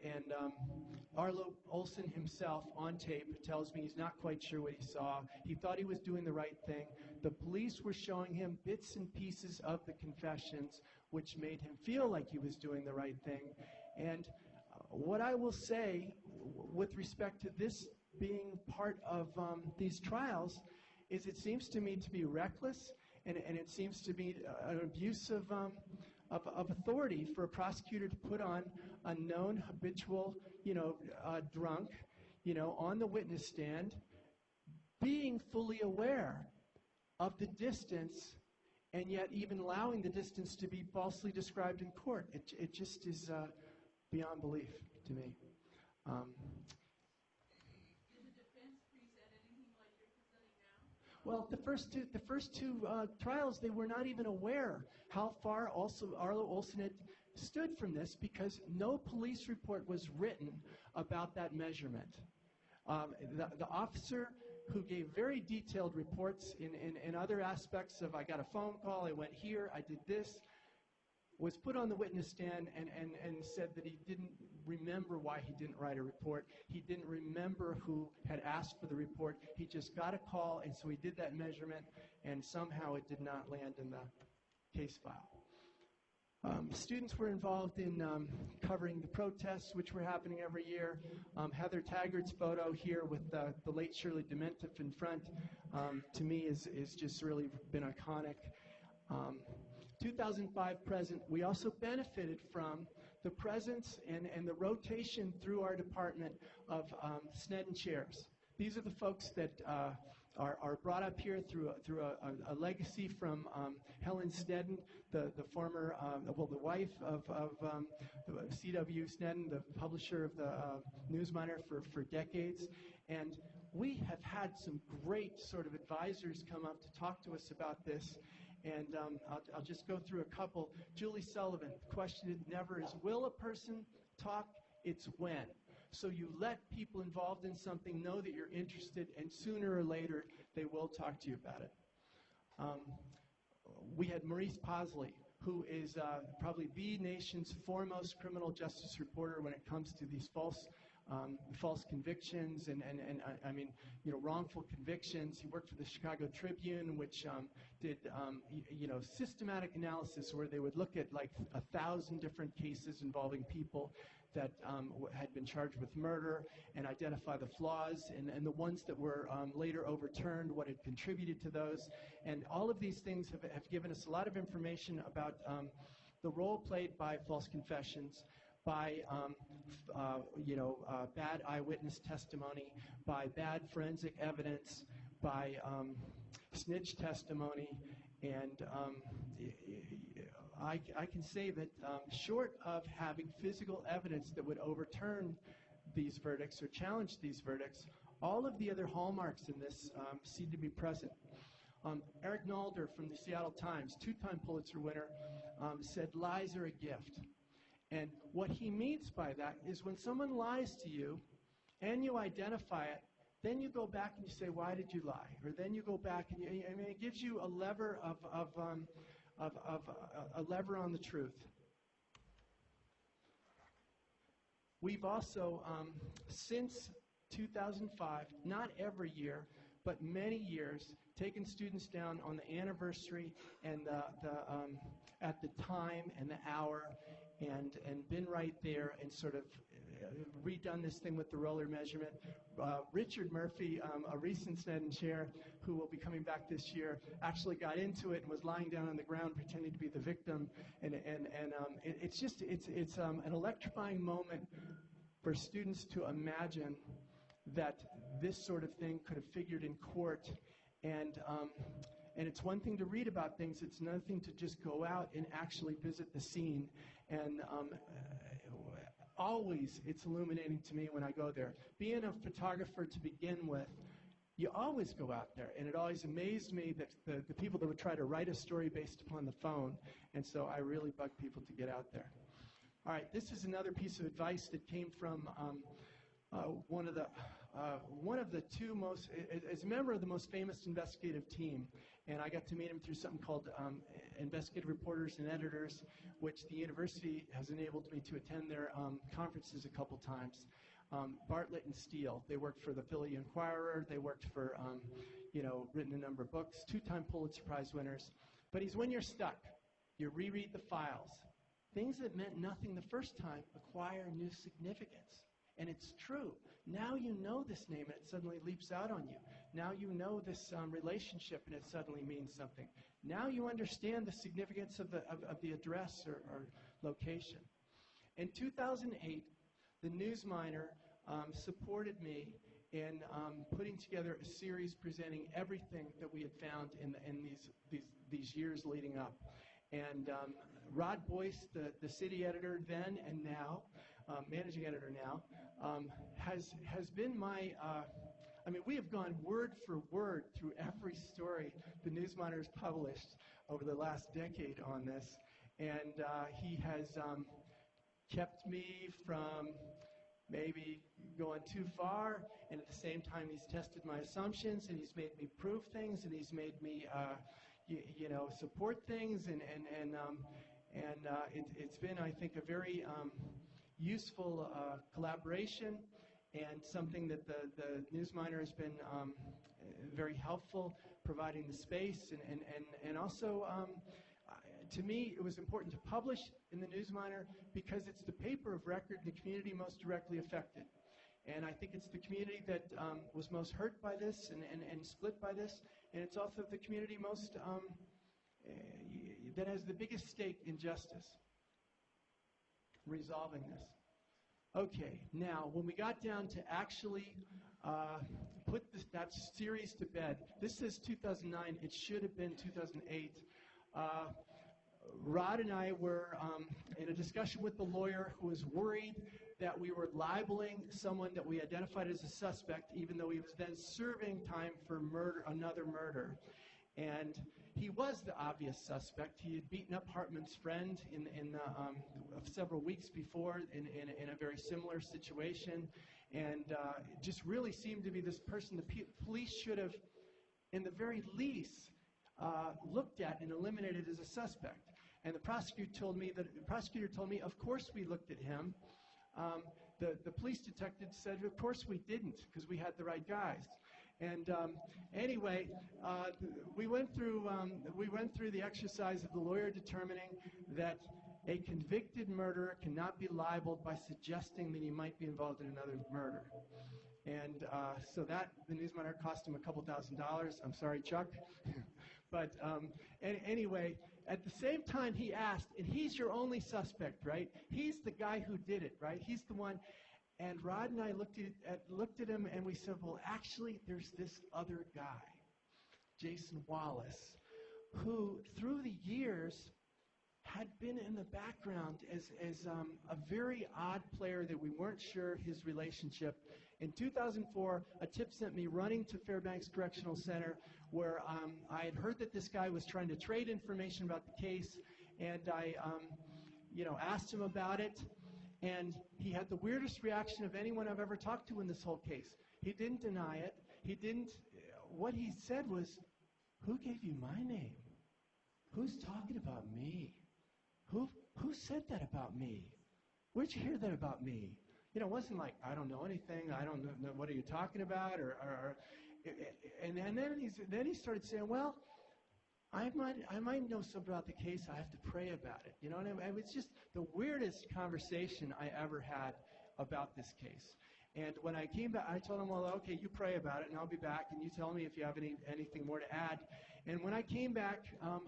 Arlo Olson himself on tape tells me he's not quite sure what he saw. He thought he was doing the right thing. The police were showing him bits and pieces of the confessions, which made him feel like he was doing the right thing. And what I will say with respect to this being part of these trials is it seems to me to be reckless, and it seems to be an abuse of authority for a prosecutor to put on a known habitual, drunk, on the witness stand, being fully aware of the distance, and yet even allowing the distance to be falsely described in court. It just is beyond belief to me. Did the defense present anything like you're presenting now? Well, the first two trials, they were not even aware how far Arlo Olson had stood from this, because no police report was written about that measurement. The officer who gave very detailed reports in other aspects of, I got a phone call, I went here, I did this, was put on the witness stand and said that he didn't remember why he didn't write a report. He didn't remember who had asked for the report. He just got a call, and so he did that measurement, and somehow it did not land in the case file. Students were involved in covering the protests, which were happening every year. Heather Taggart's photo here with the late Shirley Dementif in front, to me, is just really been iconic. 2005 present, we also benefited from the presence and the rotation through our department of Sneddon chairs. These are the folks that are brought up here through a legacy from Helen Sneddon, the former, the wife of C.W. Sneddon, the publisher of the Newsminer for decades. And we have had some great sort of advisors come up to talk to us about this. And I'll just go through a couple. Julie Sullivan, the question never is, will a person talk? It's when. So you let people involved in something know that you're interested, and sooner or later they will talk to you about it. We had Maurice Posley, who is probably the nation's foremost criminal justice reporter when it comes to these false convictions and wrongful convictions. He worked for the Chicago Tribune, which did systematic analysis where they would look at like 1,000 different cases involving people that had been charged with murder and identify the flaws and the ones that were later overturned, what had contributed to those. And all of these things have given us a lot of information about the role played by false confessions, by bad eyewitness testimony, by bad forensic evidence, by snitch testimony, and I can say that short of having physical evidence that would overturn these verdicts or challenge these verdicts, all of the other hallmarks in this seem to be present. Eric Nalder from the Seattle Times, two-time Pulitzer winner, said lies are a gift. And what he means by that is when someone lies to you and you identify it, then you go back and you say, why did you lie? Or then you go back and it gives you a lever a lever on the truth. We've also, since 2005, not every year, but many years, taken students down on the anniversary and at the time and the hour, and been right there and sort of redone this thing with the roller measurement. Richard Murphy, a recent Sneddon chair who will be coming back this year, actually got into it and was lying down on the ground pretending to be the victim. It's an electrifying moment for students to imagine that this sort of thing could have figured in court. And it's one thing to read about things, it's another thing to just go out and actually visit the scene. And always it's illuminating to me when I go there. Being a photographer to begin with, you always go out there, and it always amazed me that the people that would try to write a story based upon the phone, and so I really bug people to get out there. All right, this is another piece of advice that came from one of the two most, as a member of the most famous investigative team, and I got to meet him through something called Investigative Reporters and Editors, which the university has enabled me to attend their conferences a couple times. Bartlett and Steele, they worked for the Philly Inquirer, they worked for, written a number of books, two-time Pulitzer Prize winners. But he's when you're stuck, you reread the files. Things that meant nothing the first time acquire new significance. And it's true. Now you know this name and it suddenly leaps out on you. Now you know this relationship and it suddenly means something. Now you understand the significance of the address or location. In 2008, the Newsminer supported me in putting together a series presenting everything that we had found in these years leading up. And Rod Boyce, the city editor then and now, managing editor now, has been my, we have gone word for word through every story the Newsminer has published over the last decade on this. And he has kept me from maybe going too far, and at the same time he's tested my assumptions, and he's made me prove things, and he's made me support things, and it's been, I think, a very useful collaboration, and something that the Newsminer has been very helpful, providing the space, and also to me, it was important to publish in the Newsminer because it's the paper of record in the community most directly affected. And I think it's the community that was most hurt by this and split by this, and it's also the community most that has the biggest stake in justice, resolving this. Okay, now when we got down to actually put that series to bed, this says 2009, it should have been 2008. Rod and I were in a discussion with the lawyer who was worried that we were libeling someone that we identified as a suspect, even though he was then serving time for another murder. And he was the obvious suspect. He had beaten up Hartman's friend in several weeks before in a very similar situation, and it just really seemed to be this person the police should have, in the very least, looked at and eliminated as a suspect. And the prosecutor told me, of course we looked at him. The police detective said, of course we didn't, because we had the right guys. And anyway, we went through the exercise of the lawyer determining that a convicted murderer cannot be libeled by suggesting that he might be involved in another murder. And so that, the Newsminer, cost him a couple $1,000s. I'm sorry, Chuck. But anyway, at the same time he asked, and he's your only suspect, right? He's the guy who did it, right? He's the one. And Rod and I looked at him and we said, well, actually, there's this other guy, JasonWallace, who through the years had been in the background as a very odd player that we weren't sure his relationship. In 2004, a tip sent me running to Fairbanks Correctional Center where I had heard that this guy was trying to trade information about the case, and I asked him about it, and he had the weirdest reaction of anyone I've ever talked to in this whole case. He didn't deny it. What he said was, "Who gave you my name? Who's talking about me? Who said that about me? Where'd you hear that about me?" It wasn't like, "I don't know anything. I don't know what are you talking about?" And then he started saying, "Well, I might know something about the case. I have to pray about it." And it was just the weirdest conversation I ever had about this case. And when I came back, I told him, "Well, okay, you pray about it, and I'll be back, and you tell me if you have anything more to add." And when I came back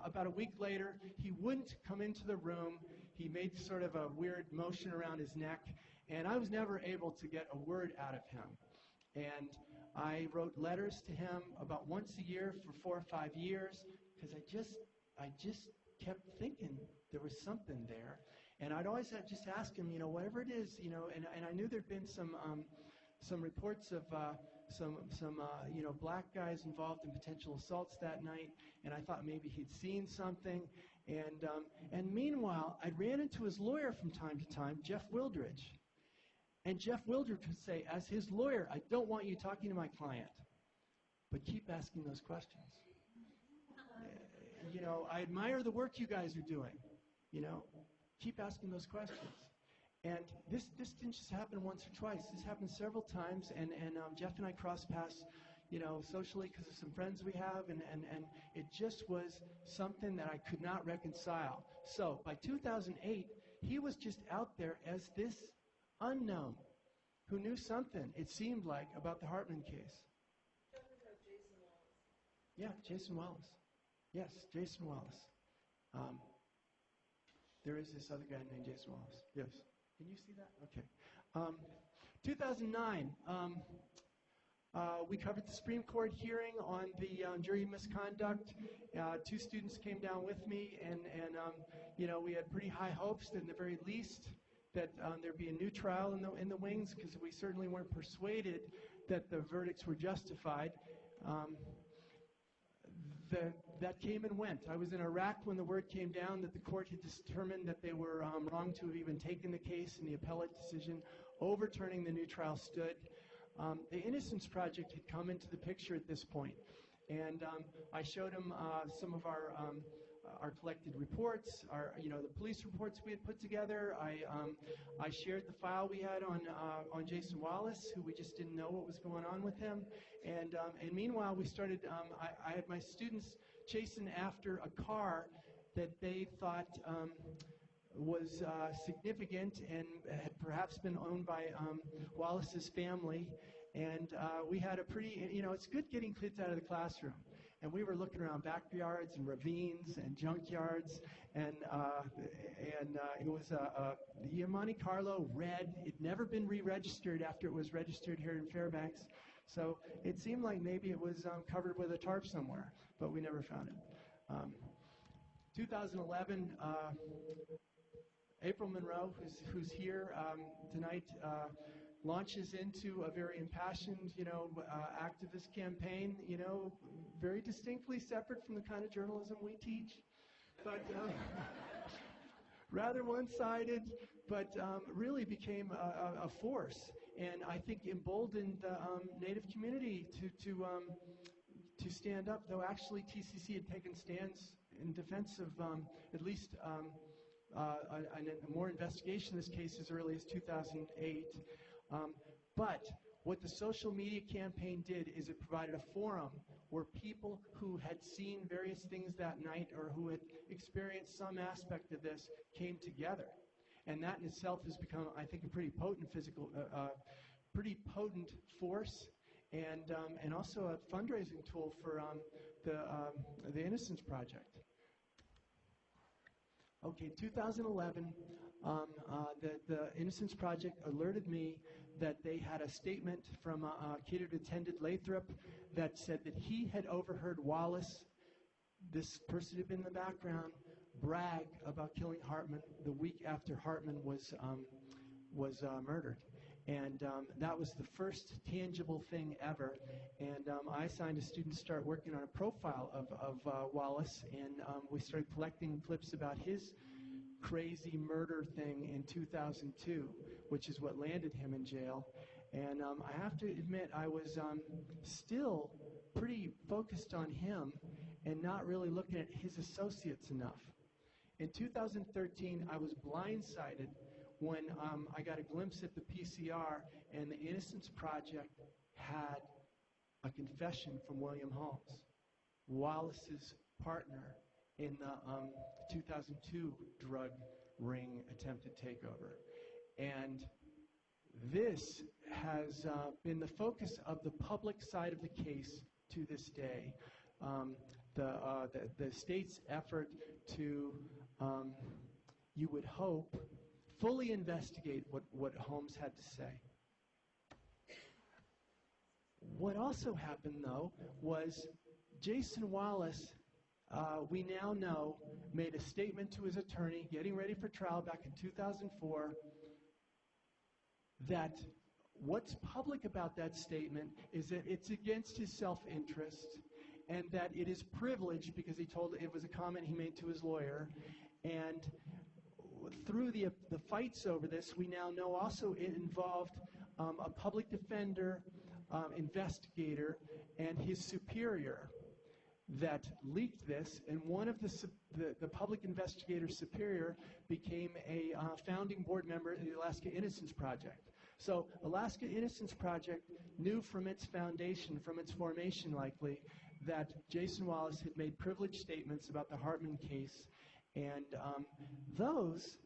about a week later, he wouldn't come into the room. He made sort of a weird motion around his neck, and I was never able to get a word out of him. And I wrote letters to him about once a year for 4 or 5 years, because I just kept thinking there was something there. And I'd always just ask him, whatever it is, and I knew there'd been some reports of some black guys involved in potential assaults that night, and I thought maybe he'd seen something. And meanwhile, I ran into his lawyer from time to time, Jeff Wildridge. And Jeff Wildridge would say, as his lawyer, "I don't want you talking to my client, but keep asking those questions. I admire the work you guys are doing. Keep asking those questions." And this didn't just happen once or twice. This happened several times, and Jeff and I crossed paths, socially because of some friends we have, and it just was something that I could not reconcile. So by 2008, he was just out there as this unknown who knew something, it seemed like, about the Hartman case. Yeah, Jason Wallace. Yes, Jason Wallace. There is this other guy named Jason Wallace. Yes. Can you see that? Okay. 2009, we covered the Supreme Court hearing on the jury misconduct. 2 students came down with me, and we had pretty high hopes that, in the very least, that there'd be a new trial in the wings, because we certainly weren't persuaded that the verdicts were justified. That came and went. I was in Iraq when the word came down that the court had determined that they were wrong to have even taken the case, and the appellate decision overturning the new trial stood. The Innocence Project had come into the picture at this point, and I showed him some of our collected reports, the police reports we had put together. I shared the file we had on Jason Wallace, who we just didn't know what was going on with him. And meanwhile, we started. I had my students chasing after a car that they thought was significant and had perhaps been owned by Wallace's family. And we had a pretty, it's good getting kids out of the classroom. And we were looking around backyards and ravines and junkyards, and it was the Monte Carlo red. It'd never been re-registered after it was registered here in Fairbanks, so it seemed like maybe it was covered with a tarp somewhere, but we never found it. 2011, April Monroe, who's here tonight, launches into a very impassioned, activist campaign, very distinctly separate from the kind of journalism we teach, but rather one-sided, but really became a force, and I think emboldened the Native community to stand up, though actually TCC had taken stands in defense of at least more investigation in this case as early as 2008. But what the social media campaign did is it provided a forum where people who had seen various things that night or who had experienced some aspect of this came together. And that in itself has become, I think, a pretty potent pretty potent force, and also a fundraising tool for the Innocence Project. Okay, 2011, the Innocence Project alerted me that they had a statement from a kid who attended Lathrop that said that he had overheard Wallace, this person who had been in the background, brag about killing Hartman the week after Hartman was murdered. And that was the first tangible thing ever. And I assigned a student to start working on a profile of Wallace, and we started collecting clips about his crazy murder thing in 2002, which is what landed him in jail. And I have to admit, I was still pretty focused on him and not really looking at his associates enough. In 2013, I was blindsided when I got a glimpse at the PCR, and the Innocence Project had a confession from William Holmes, Wallace's partner in the 2002 drug ring attempted takeover. And this has been the focus of the public side of the case to this day. The state's effort to, you would hope, fully investigate what Holmes had to say. What also happened, though, was Jason Wallace, we now know, made a statement to his attorney getting ready for trial back in 2004 that what's public about that statement is that it's against his self-interest and that it is privileged because he told it was a comment he made to his lawyer. And through the fights over this, we now know also it involved a public defender, investigator, and his superior that leaked this, and one of the public investigator's superior became a founding board member of the Alaska Innocence Project. So Alaska Innocence Project knew from its foundation, from its formation likely, that Jason Wallace had made privileged statements about the Hartman case, and those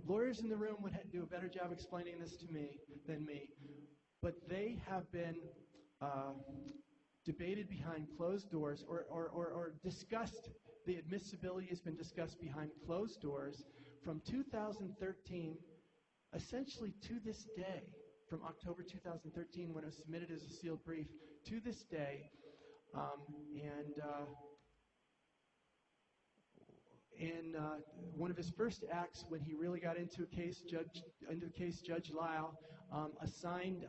lawyers in the room would do a better job explaining this to me than me, but they have been debated behind closed doors or discussed. The admissibility has been discussed behind closed doors from 2013 essentially to this day, from October 2013 when it was submitted as a sealed brief to this day. One of his first acts when he really got into the case, Judge Lyle assigned,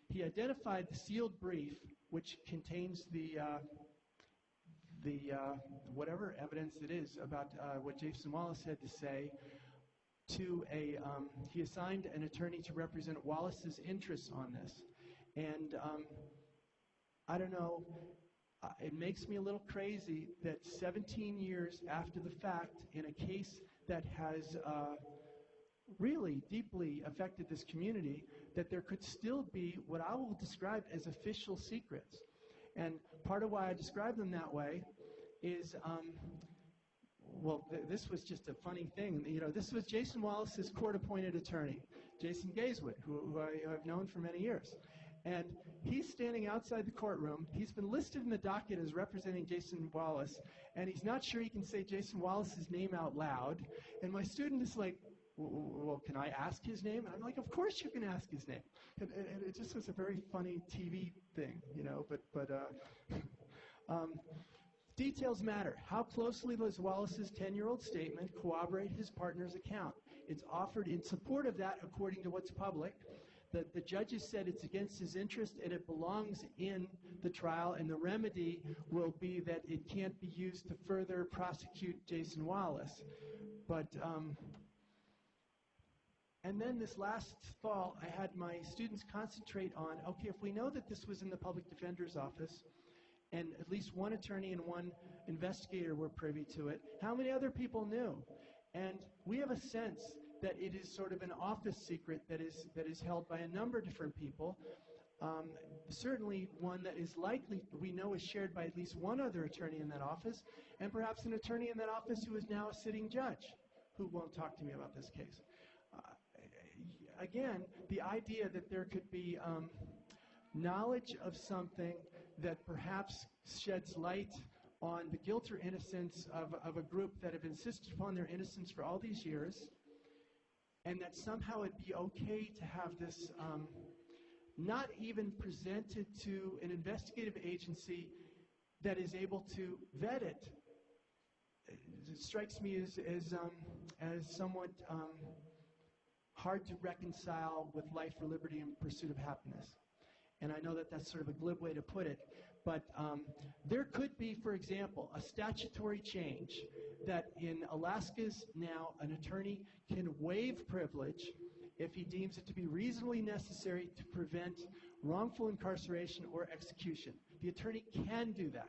he identified the sealed brief, which contains the whatever evidence it is about what Jason Wallace had to say, to he assigned an attorney to represent Wallace's interests on this. And I don't know, it makes me a little crazy that 17 years after the fact, in a case that has really deeply affected this community, that there could still be what I will describe as official secrets. And part of why I describe them that way is, this was just a funny thing. You know, this was Jason Wallace's court-appointed attorney, Jason Gazewood, who I've known for many years. And he's standing outside the courtroom. He's been listed in the docket as representing Jason Wallace, and he's not sure he can say Jason Wallace's name out loud. And my student is like, well, can I ask his name? And I'm like, of course you can ask his name. And it just was a very funny TV thing, you know, but details matter. How closely does Wallace's 10-year-old statement corroborate his partner's account? It's offered in support of that according to what's public. The judges said it's against his interest and it belongs in the trial, and the remedy will be that it can't be used to further prosecute Jason Wallace. But and then this last fall, I had my students concentrate on, okay, if we know that this was in the public defender's office, and at least one attorney and one investigator were privy to it, how many other people knew? And we have a sense that it is sort of an office secret that is held by a number of different people. Certainly one that is likely, we know, is shared by at least one other attorney in that office, and perhaps an attorney in that office who is now a sitting judge, who won't talk to me about this case. Again, the idea that there could be knowledge of something that perhaps sheds light on the guilt or innocence of a group that have insisted upon their innocence for all these years, and that somehow it'd be okay to have this not even presented to an investigative agency that is able to vet it. it strikes me as somewhat hard to reconcile with life for liberty and pursuit of happiness. And I know that that's sort of a glib way to put it, but there could be, for example, a statutory change that in Alaska's now an attorney can waive privilege if he deems it to be reasonably necessary to prevent wrongful incarceration or execution. The attorney can do that.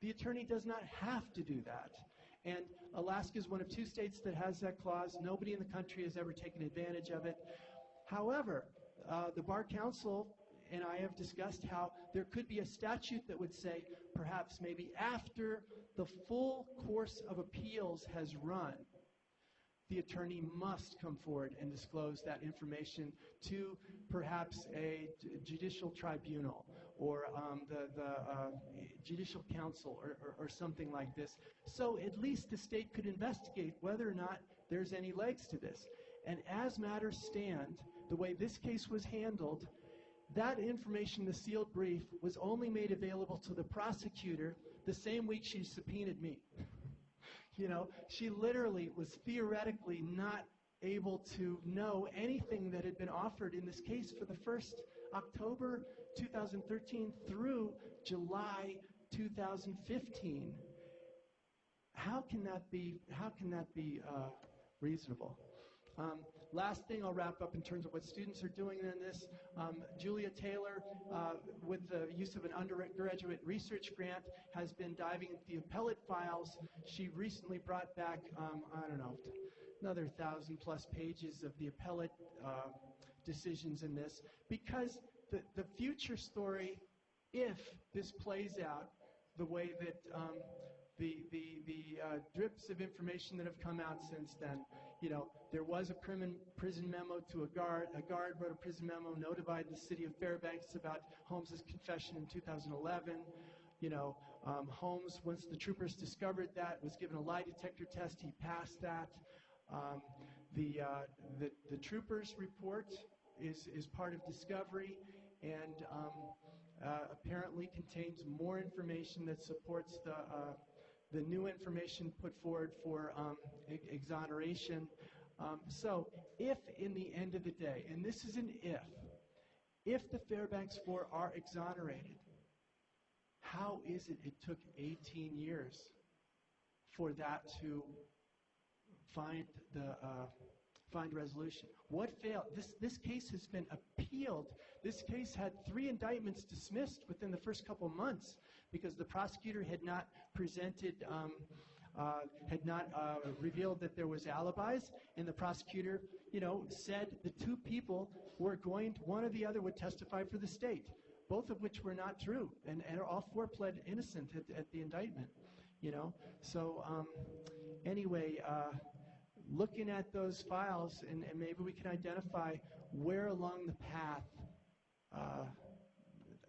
The attorney does not have to do that. And Alaska is one of 2 states that has that clause. Nobody in the country has ever taken advantage of it. However, the Bar Council and I have discussed how there could be a statute that would say perhaps maybe after the full course of appeals has run, the attorney must come forward and disclose that information to perhaps a judicial tribunal or the judicial council or something like this. So at least the state could investigate whether or not there's any legs to this. And as matters stand, the way this case was handled, that information, the sealed brief, was only made available to the prosecutor the same week she subpoenaed me. You know, she literally was theoretically not able to know anything that had been offered in this case for the first October 2013 through July 2015. How can that be reasonable? Last thing I'll wrap up in terms of what students are doing in this. Julia Taylor, with the use of an undergraduate research grant, has been diving into the appellate files. She recently brought back, I don't know, another 1,000+ pages of the appellate decisions in this, because the future story, if this plays out the way that the drips of information that have come out since then, you know, there was a prison memo to a guard. A guard wrote a prison memo notified the city of Fairbanks about Holmes's confession in 2011. You know, Holmes, once the troopers discovered that, was given a lie detector test. He passed that. The troopers' report is part of discovery and apparently contains more information that supports the new information put forward for exoneration. So if in the end of the day, and this is an if the Fairbanks Four are exonerated, how is it took 18 years for that to find resolution? What failed? This case has been appealed. This case had 3 indictments dismissed within the first couple months because the prosecutor had not presented, revealed that there was alibis, and the prosecutor, you know, said the 2 people were one or the other would testify for the state, both of which were not true, and all 4 pled innocent at the indictment, you know. So anyway, looking at those files, and maybe we can identify where along the path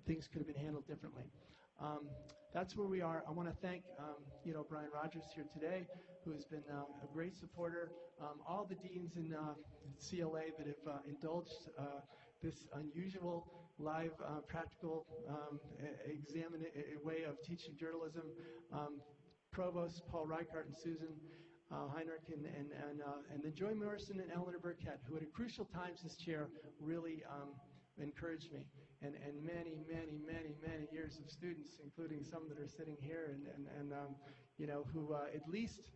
things could have been handled differently. That's where we are. I want to thank, Brian Rogers here today, who has been a great supporter. All the deans in CLA that have indulged this unusual, live, practical way of teaching journalism. Provost Paul Reichart and Susan Heinrich, and then Joy Morrison and Eleanor Burkett, who at crucial times as chair really encouraged me, and many years of students, including some that are sitting here, who at least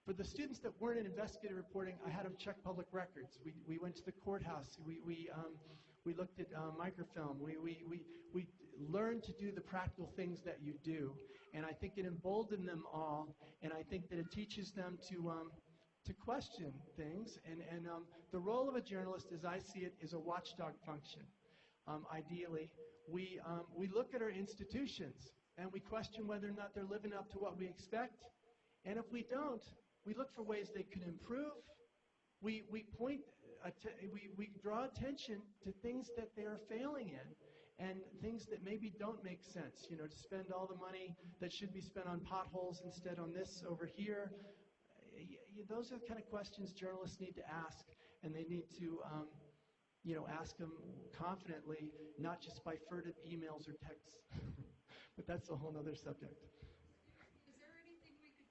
for the students that weren't in investigative reporting, I had them check public records. We went to the courthouse. We looked at microfilm. We learned to do the practical things that you do, and I think it emboldened them all, and I think that it teaches them to question things, and the role of a journalist, as I see it, is a watchdog function. Ideally, we look at our institutions and we question whether or not they're living up to what we expect, and if we don't, we look for ways they can improve. We draw attention to things that they are failing in, and things that maybe don't make sense. You know, to spend all the money that should be spent on potholes instead on this over here. Those are the kind of questions journalists need to ask, and they need to, ask them confidently, not just by furtive emails or texts. But that's a whole other subject. Is there anything we could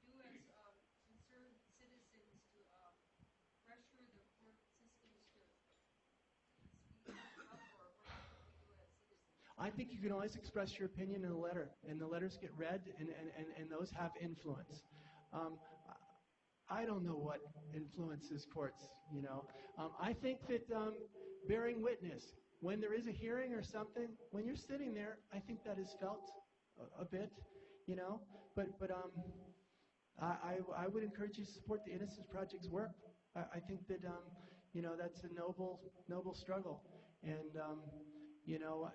I think you can always express your opinion in a letter, and the letters get read, and those have influence. I don't know what influences courts, you know. I think that bearing witness, when there is a hearing or something, when you're sitting there, I think that is felt a bit, you know. But I would encourage you to support the Innocence Project's work. I think that, you know, that's a noble struggle. And, you know,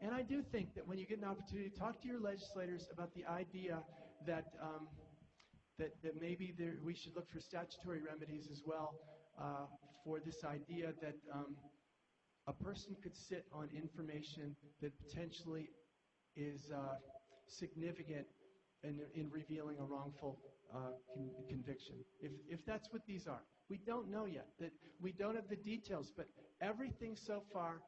and I do think that when you get an opportunity to talk to your legislators about the idea that that maybe we should look for statutory remedies as well for this idea that a person could sit on information that potentially is significant in revealing a wrongful conviction. If that's what these are. We don't know yet. That we don't have the details, but everything so far,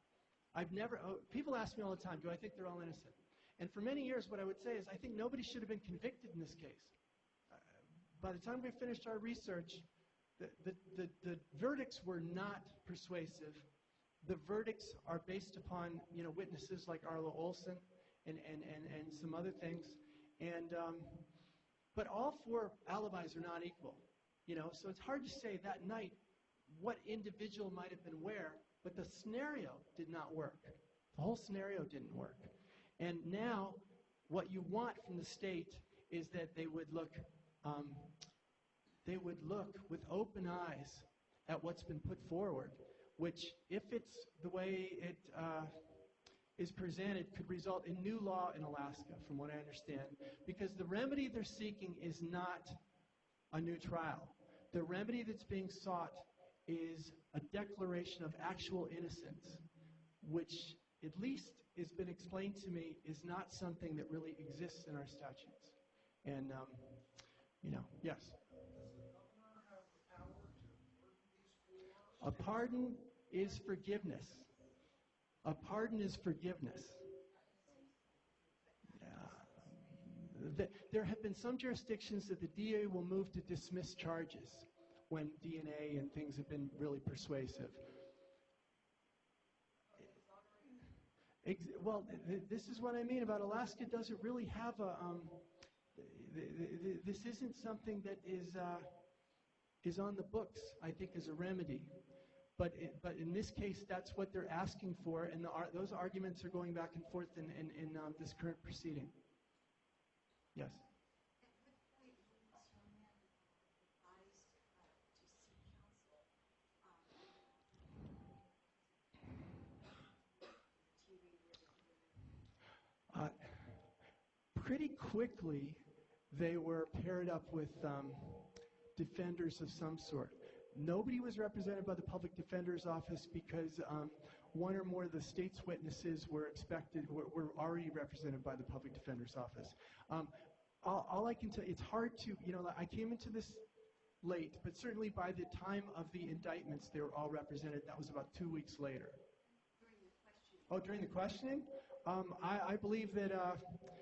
people ask me all the time, do I think they're all innocent? And for many years, what I would say is I think nobody should have been convicted in this case. By the time we finished our research, the verdicts were not persuasive. The verdicts are based upon, you know, witnesses like Arlo Olson and some other things. And but all 4 alibis are not equal, you know. So it's hard to say that night what individual might have been where, but the scenario did not work. The whole scenario didn't work. And now what you want from the state is that they would look with open eyes at what's been put forward, which, if it's the way it is presented, could result in new law in Alaska, from what I understand, because the remedy they're seeking is not a new trial. The remedy that's being sought is a declaration of actual innocence, which, at least has been explained to me, is not something that really exists in our statutes. And, you know, yes. A pardon is forgiveness. A pardon is forgiveness. Yeah. There have been some jurisdictions that the DA will move to dismiss charges when DNA and things have been really persuasive. Well, this is what I mean about Alaska doesn't really have a... this isn't something that is on the books, I think, as a remedy. But in this case, that's what they're asking for, and those arguments are going back and forth in this current proceeding. Yes? Pretty quickly, they were paired up with defenders of some sort. Nobody was represented by the Public Defender's Office because one or more of the state's witnesses were already represented by the Public Defender's Office. All I can tell you, it's hard to, you know, I came into this late, but certainly by the time of the indictments, they were all represented. That was about 2 weeks later. During the questioning? I believe that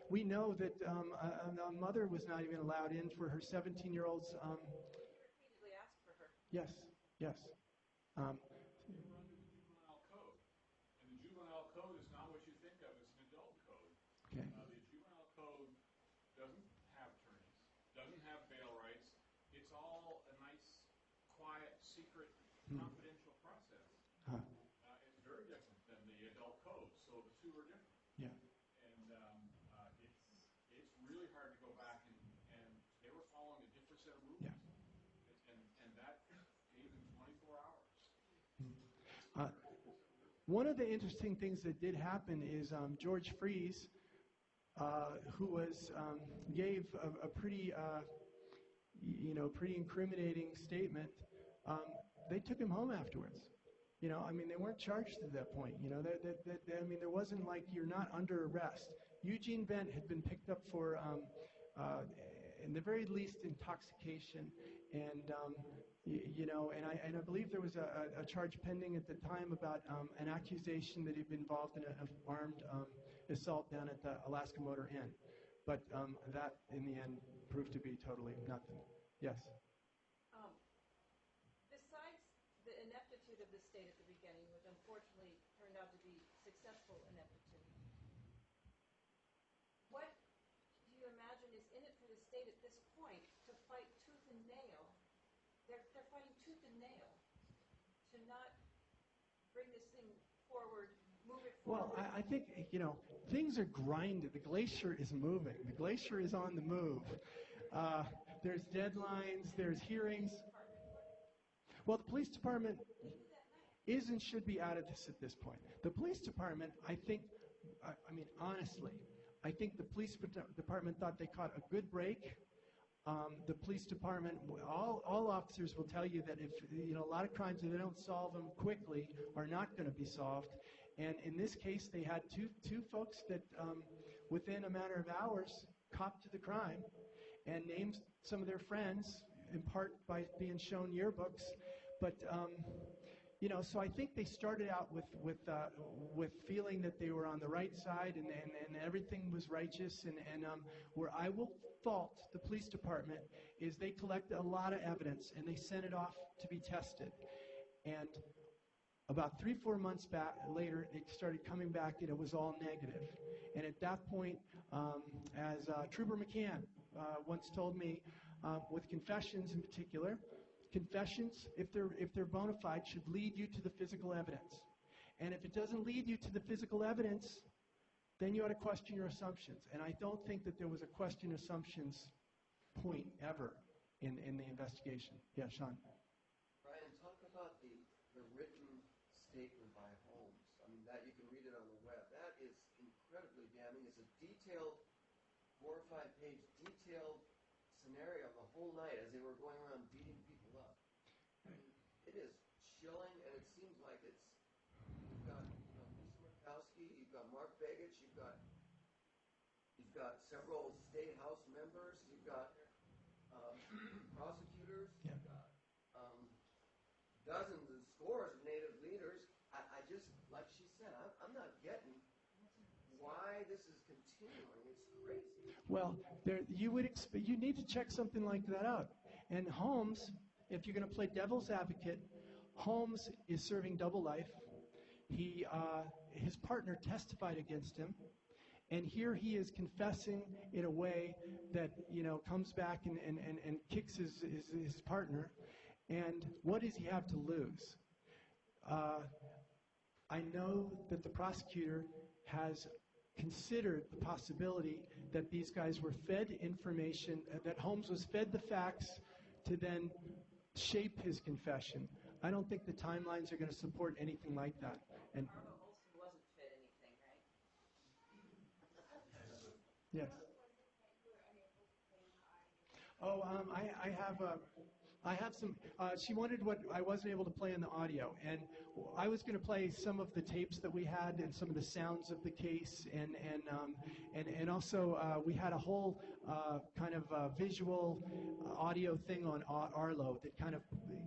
we know that a mother was not even allowed in for her 17-year-old's... repeatedly asked for her. Yes, yes. You're under the juvenile code, and the juvenile code is not what you think of as an adult code. Okay. The juvenile code doesn't have attorneys, doesn't have bail rights. It's all a nice, quiet, secret, confidential process. It's very different than the adult code, so the two are different. Yeah. And it's really hard to go back, and they were following a different set of rules. Yeah. And that gave them 24 hours. One of the interesting things that did happen is George Freeze, who gave a pretty, pretty incriminating statement. They took him home afterwards. You know, I mean, they weren't charged at that point. You know, I mean, there wasn't like you're not under arrest. Eugene Vent had been picked up for, in the very least, intoxication, and and I believe there was a charge pending at the time about an accusation that he'd been involved in an armed assault down at the Alaska Motor Inn, but that in the end proved to be totally nothing. Yes. Besides the ineptitude of the state at the beginning, which unfortunately turned out to be successful ineptitude, what do you imagine is in it for the state at this point to fight tooth and nail? They're fighting tooth and nail to not bring this thing forward, move it forward. Well, I think, things are grinded. The glacier is moving. The glacier is on the move. There's deadlines, there's hearings. Well, the police department is and should be out of this at this point. The police department, I think, honestly, I think the police department thought they caught a good break. The police department, all officers will tell you that if, a lot of crimes, if they don't solve them quickly, are not going to be solved. And in this case, they had two folks that, within a matter of hours, copped to the crime and named some of their friends, in part by being shown yearbooks. But, so I think they started out with feeling that they were on the right side and everything was righteous. And where I will fault the police department is they collected a lot of evidence and they sent it off to be tested. And about 3-4 months later, it started coming back and it was all negative. And at that point, as Trooper McCann once told me, with confessions in particular, confessions, if they're bona fide, should lead you to the physical evidence. And if it doesn't lead you to the physical evidence, then you ought to question your assumptions. And I don't think that there was a question assumptions point ever in the investigation. Yeah, Sean. Brian, talk about the written statement by Holmes. I mean, that you can read it on the web. That is incredibly damning. It's a detailed, 4 or 5 page detailed scenario the whole night as they were going around beating people up. I mean, it is chilling, and it seems like you've got Lisa Murkowski, you've got Mark Begich, you've got several state house members, you've got prosecutors, you've got dozens and scores of Native leaders. I just, like she said, I'm not getting why this is continuing. It's crazy. Well, you need to check something like that out. And Holmes, if you're going to play devil's advocate, Holmes is serving double life. His partner testified against him, and here he is confessing in a way that comes back and kicks his partner. And what does he have to lose? I know that the prosecutor has considered the possibility that these guys were fed information, that Holmes was fed the facts to then shape his confession. I don't think the timelines are going to support anything like that. And Arlo Olson wasn't fed anything, right? yes. Oh, I have some. She wanted what I wasn't able to play in the audio, and I was going to play some of the tapes that we had and some of the sounds of the case, and also we had a whole kind of visual audio thing on Arlo that kind of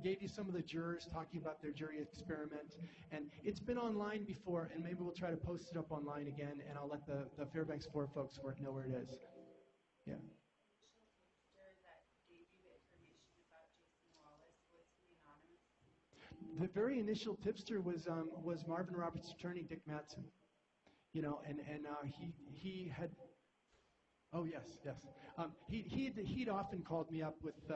gave you some of the jurors talking about their jury experiment, and it's been online before, and maybe we'll try to post it up online again, and I'll let the Fairbanks 4 folks know where it is. Yeah. The very initial tipster was Marvin Roberts' attorney, Dick Mattson. He had. Oh yes. He'd often called me up with.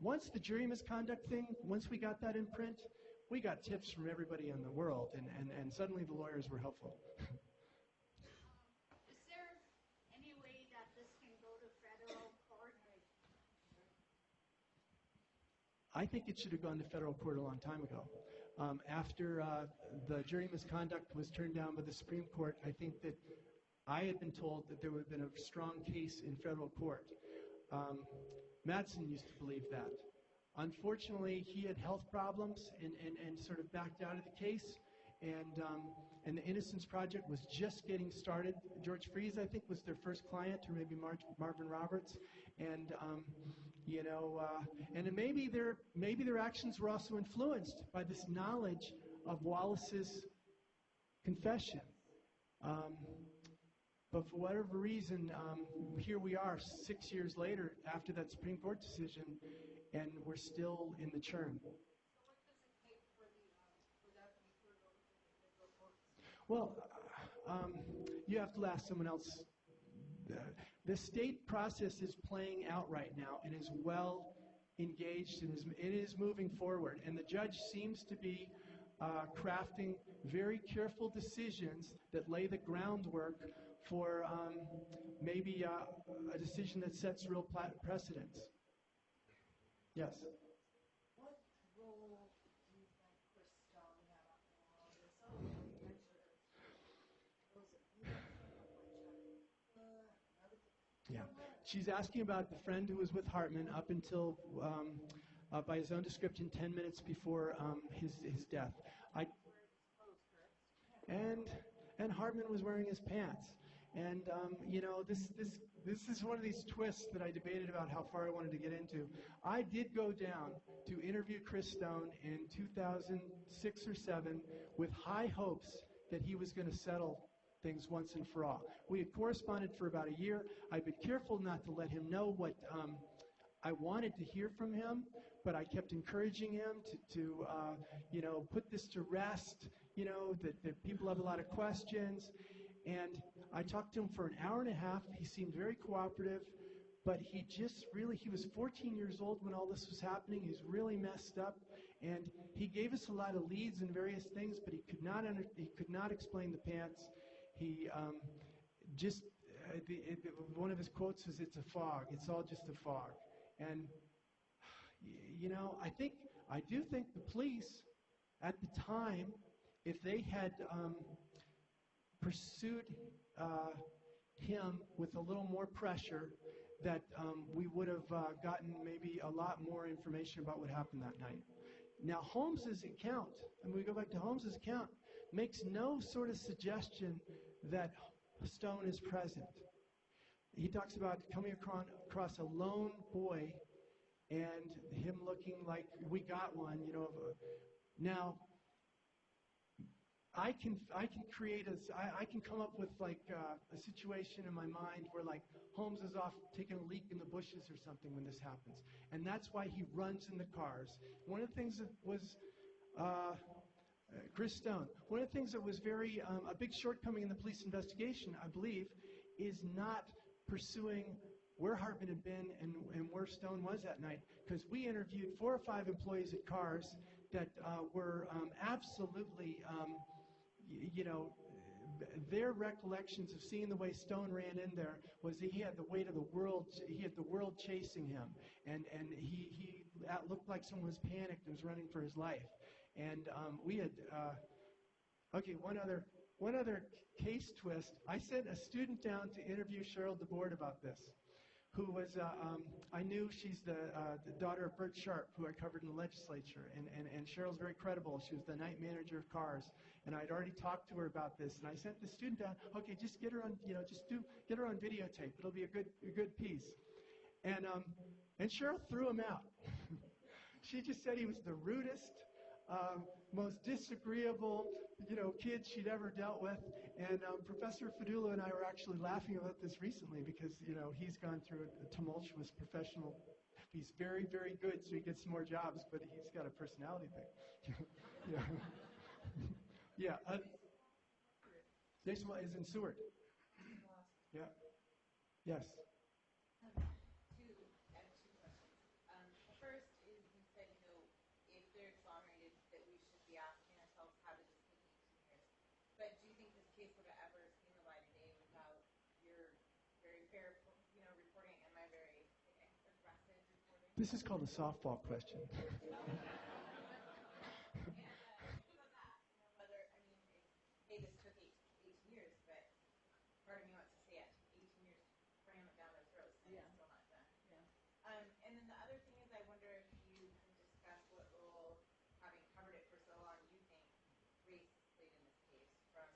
Once the jury misconduct thing, once we got that in print, we got tips from everybody in the world, and suddenly the lawyers were helpful. Is there any way that this can go to federal court? I think it should have gone to federal court a long time ago. After the jury misconduct was turned down by the Supreme Court, I think that I had been told that there would have been a strong case in federal court. Mattson used to believe that. Unfortunately, he had health problems and sort of backed out of the case, and the Innocence Project was just getting started. George Freese, I think, was their first client, or maybe Marvin Roberts, and and maybe their actions were also influenced by this knowledge of Wallace's confession. But for whatever reason, here we are 6 years later after that Supreme Court decision, and we're still in the churn. So what does it take for that to be turned over to the federal courts? Well, you have to ask someone else the state process is playing out right now and is well engaged and it is moving forward. And the judge seems to be crafting very careful decisions that lay the groundwork for maybe a decision that sets real precedents. Yes? What role do you think Chris Stone had on all this? Oh, you mentioned Yeah. She's asking about the friend who was with Hartman up until, by his own description, 10 minutes before his death. And Hartman was wearing his pants. And this is one of these twists that I debated about how far I wanted to get into. I did go down to interview Chris Stone in 2006 or 7 with high hopes that he was going to settle things once and for all. We had corresponded for about a year. I'd been careful not to let him know what I wanted to hear from him, but I kept encouraging him to put this to rest, that people have a lot of questions. And I talked to him for an hour and a half. He seemed very cooperative, but he was 14 years old when all this was happening. He was really messed up, and he gave us a lot of leads and various things, but he could not explain the pants. He one of his quotes was, "It's a fog. It's all just a fog." And I do think the police at the time, if they had pursued him with a little more pressure, that we would have gotten maybe a lot more information about what happened that night. Now, Holmes's account, and we go back to Holmes's account, makes no sort of suggestion that Stone is present. He talks about coming across a lone boy and him looking like we got one, Now, I can come up with like a situation in my mind where like Holmes is off taking a leak in the bushes or something when this happens, and that's why he runs in the cars. One of the things that was Chris Stone. One of the things that was very a big shortcoming in the police investigation, I believe, is not pursuing where Hartman had been and where Stone was that night, because we interviewed 4 or 5 employees at cars that were absolutely, their recollections of seeing the way Stone ran in there was that he had the weight of the world. He had the world chasing him, and he looked like someone was panicked and was running for his life. And we had one other case twist. I sent a student down to interview Cheryl DeBoard about this, who was I knew she's the daughter of Bert Sharp, who I covered in the legislature, and Cheryl's very credible. She was the night manager of cars, and I'd already talked to her about this. And I sent the student down. Okay, just get her on, get her on videotape. It'll be a good piece. And Cheryl threw him out. She just said he was the rudest, most disagreeable, kid she'd ever dealt with. And Professor Fadula and I were actually laughing about this recently because, he's gone through a tumultuous professional. He's very, very good, so he gets some more jobs, but he's got a personality thing. Yeah. Jason is in Seward. Yeah. Yes. This is called a softball question. And then the other thing is, I wonder if you can discuss what role, having covered it for so long, you think race played in this case, from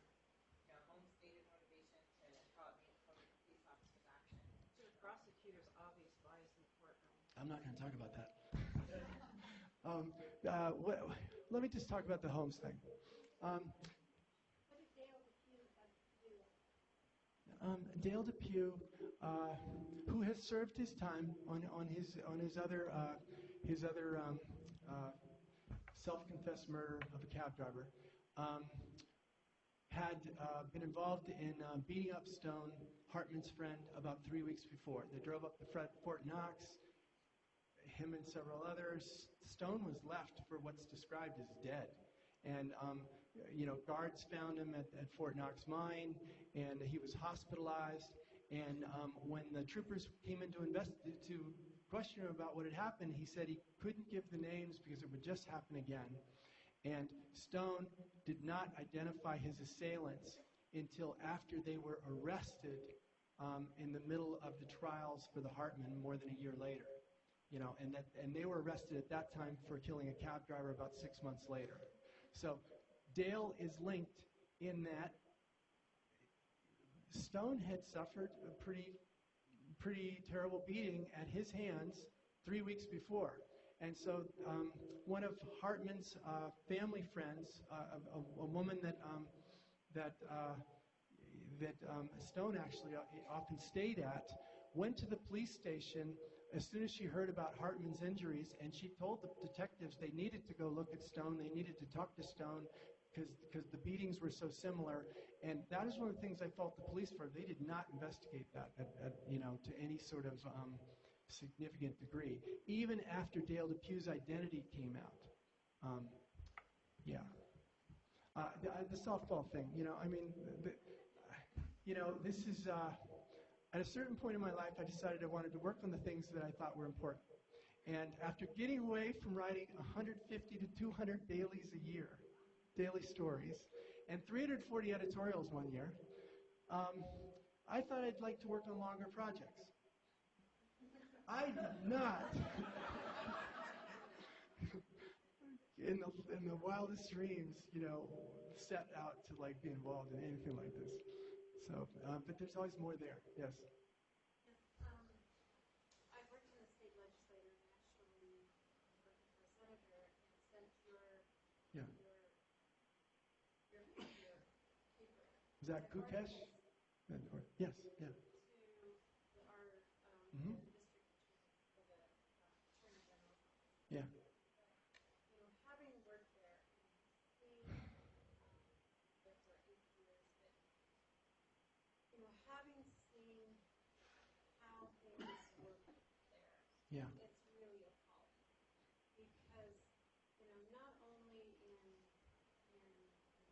home stated motivation to how it may color the police officer's action. To the prosecutor's obvious bias in the courtroom. I'm not going to talk about that. Let me just talk about the Holmes thing. What did Dale Depew have to do? Dale Depew, who has served his time on his other self-confessed murder of a cab driver, had been involved in beating up Stone, Hartman's friend, about 3 weeks before. They drove up to Fort Knox, him and several others. Stone was left for what's described as dead. And, guards found him at Fort Knox Mine, and he was hospitalized. And when the troopers came in to question him about what had happened, he said he couldn't give the names because it would just happen again. And Stone did not identify his assailants until after they were arrested in the middle of the trials for the Hartman more than a year later. And they were arrested at that time for killing a cab driver about 6 months later. So Dale is linked in that Stone had suffered a pretty terrible beating at his hands 3 weeks before. And so one of Hartman's family friends, a woman that Stone actually often stayed at, went to the police station as soon as she heard about Hartman's injuries, and she told the detectives they needed to go look at Stone, they needed to talk to Stone, because the beatings were so similar. And that is one of the things I fault the police for. They did not investigate that to any sort of significant degree, even after Dale DePue's identity came out. The softball thing, this is, at a certain point in my life, I decided I wanted to work on the things that I thought were important. And after getting away from writing 150 to 200 dailies a year, daily stories, and 340 editorials one year, I thought I'd like to work on longer projects. I did not, in the wildest dreams, set out to be involved in anything like this. So, but there's always more there. Yes. Yes. I've worked in the state legislature and actually worked for a senator and sent your paper. Is that Kukesh? Yes. Yeah. To our Mm-hmm. district attorney for the attorney general's office. Yeah. Having worked there and seen there for 8 years, having seen how things work there, Yeah. it's really appalling. Because, not only in the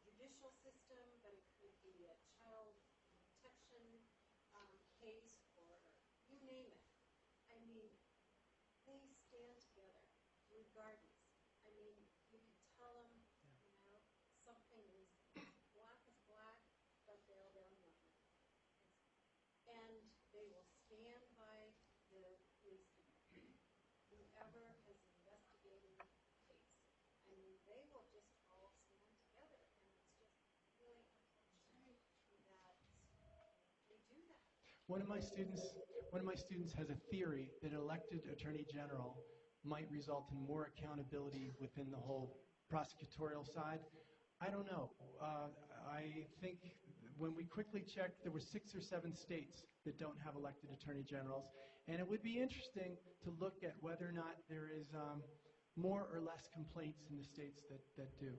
judicial system, but it could be a child protection case or you name it. I mean, they stand together regardless. I mean, you can tell them, something is black, but they'll know. And they will stand by the police department. Whoever has investigated the case. I mean, they will just all stand together, and it's just really unfortunate that they do that. One of my students has a theory that an elected attorney general might result in more accountability within the whole prosecutorial side. I don't know. I think when we quickly checked, there were 6 or 7 states that don't have elected attorney generals, and it would be interesting to look at whether or not there is more or less complaints in the states that do.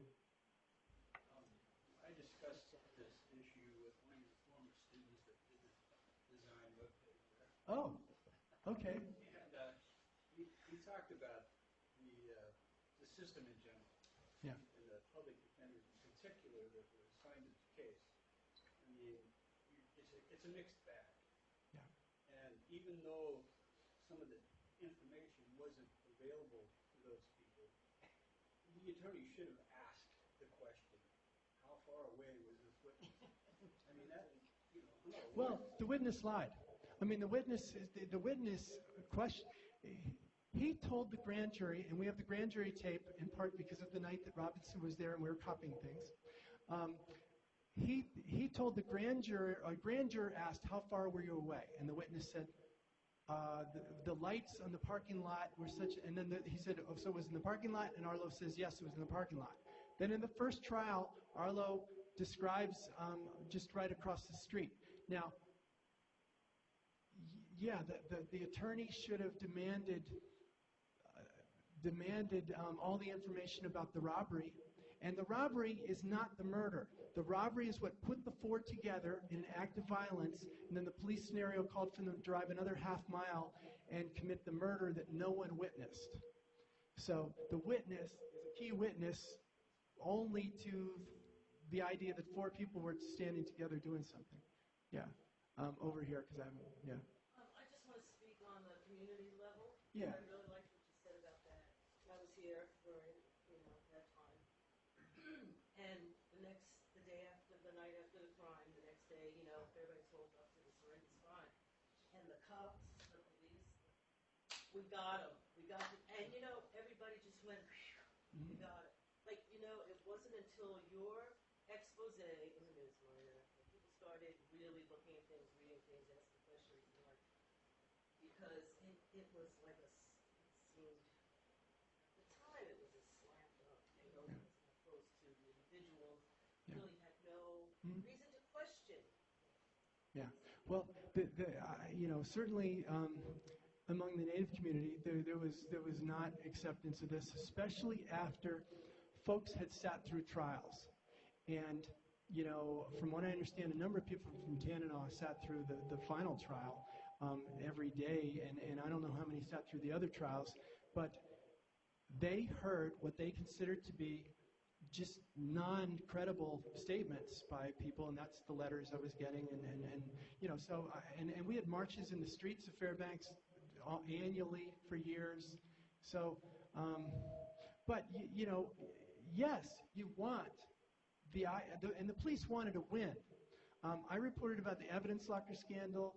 I discussed this issue with one of your former students that did the design web page there. Oh, okay. And he talked about the system in general. Yeah. And the public defenders in particular that were assigned to the case. I mean, it's a mixed bag. Yeah. And even though some of the information wasn't available to those people, the attorney should have asked the question, how far away was this witness? I mean, that, no. Well, the witness lied. I mean, the witness question. He told the grand jury, and we have the grand jury tape in part because of the night that Robinson was there and we were copying things. He told the grand juror, a grand juror asked, how far were you away? And the witness said, the lights on the parking lot were such, and then he said, oh, so it was in the parking lot? And Arlo says, yes, it was in the parking lot. Then in the first trial, Arlo describes just right across the street. Now, yeah, the attorney should have demanded all the information about the robbery, And the robbery is not the murder. The robbery is what put the four together in an act of violence, and then the police scenario called for them to drive another half mile and commit the murder that no one witnessed. So the witness is a key witness only to the idea that four people were standing together doing something. Yeah. Over here, because I'm, yeah. I just want to speak on the community level. Yeah. I really liked what you said about that. I was here during, that time. And the day after, the night after the crime, the next day, Fairbanks woke up to this horrendous crime. And the cops, the police, we got them. We got them. And, everybody just went, we got it. Like, it wasn't until your expose in the Newsminer that people started really looking at things, reading things, asking questions, because it was like it seemed, at the time it was a slam dunk, as opposed to the individuals really had no reason to question. Yeah. Well, certainly among the Native community, there was not acceptance of this, especially after folks had sat through trials. And, from what I understand, a number of people from Tanana sat through the final trial every day, and I don't know how many sat through the other trials, but they heard what they considered to be just non-credible statements by people, and that's the letters I was getting, and we had marches in the streets of Fairbanks annually for years. So, but yes, you want and the police wanted to win. I reported about the evidence locker scandal.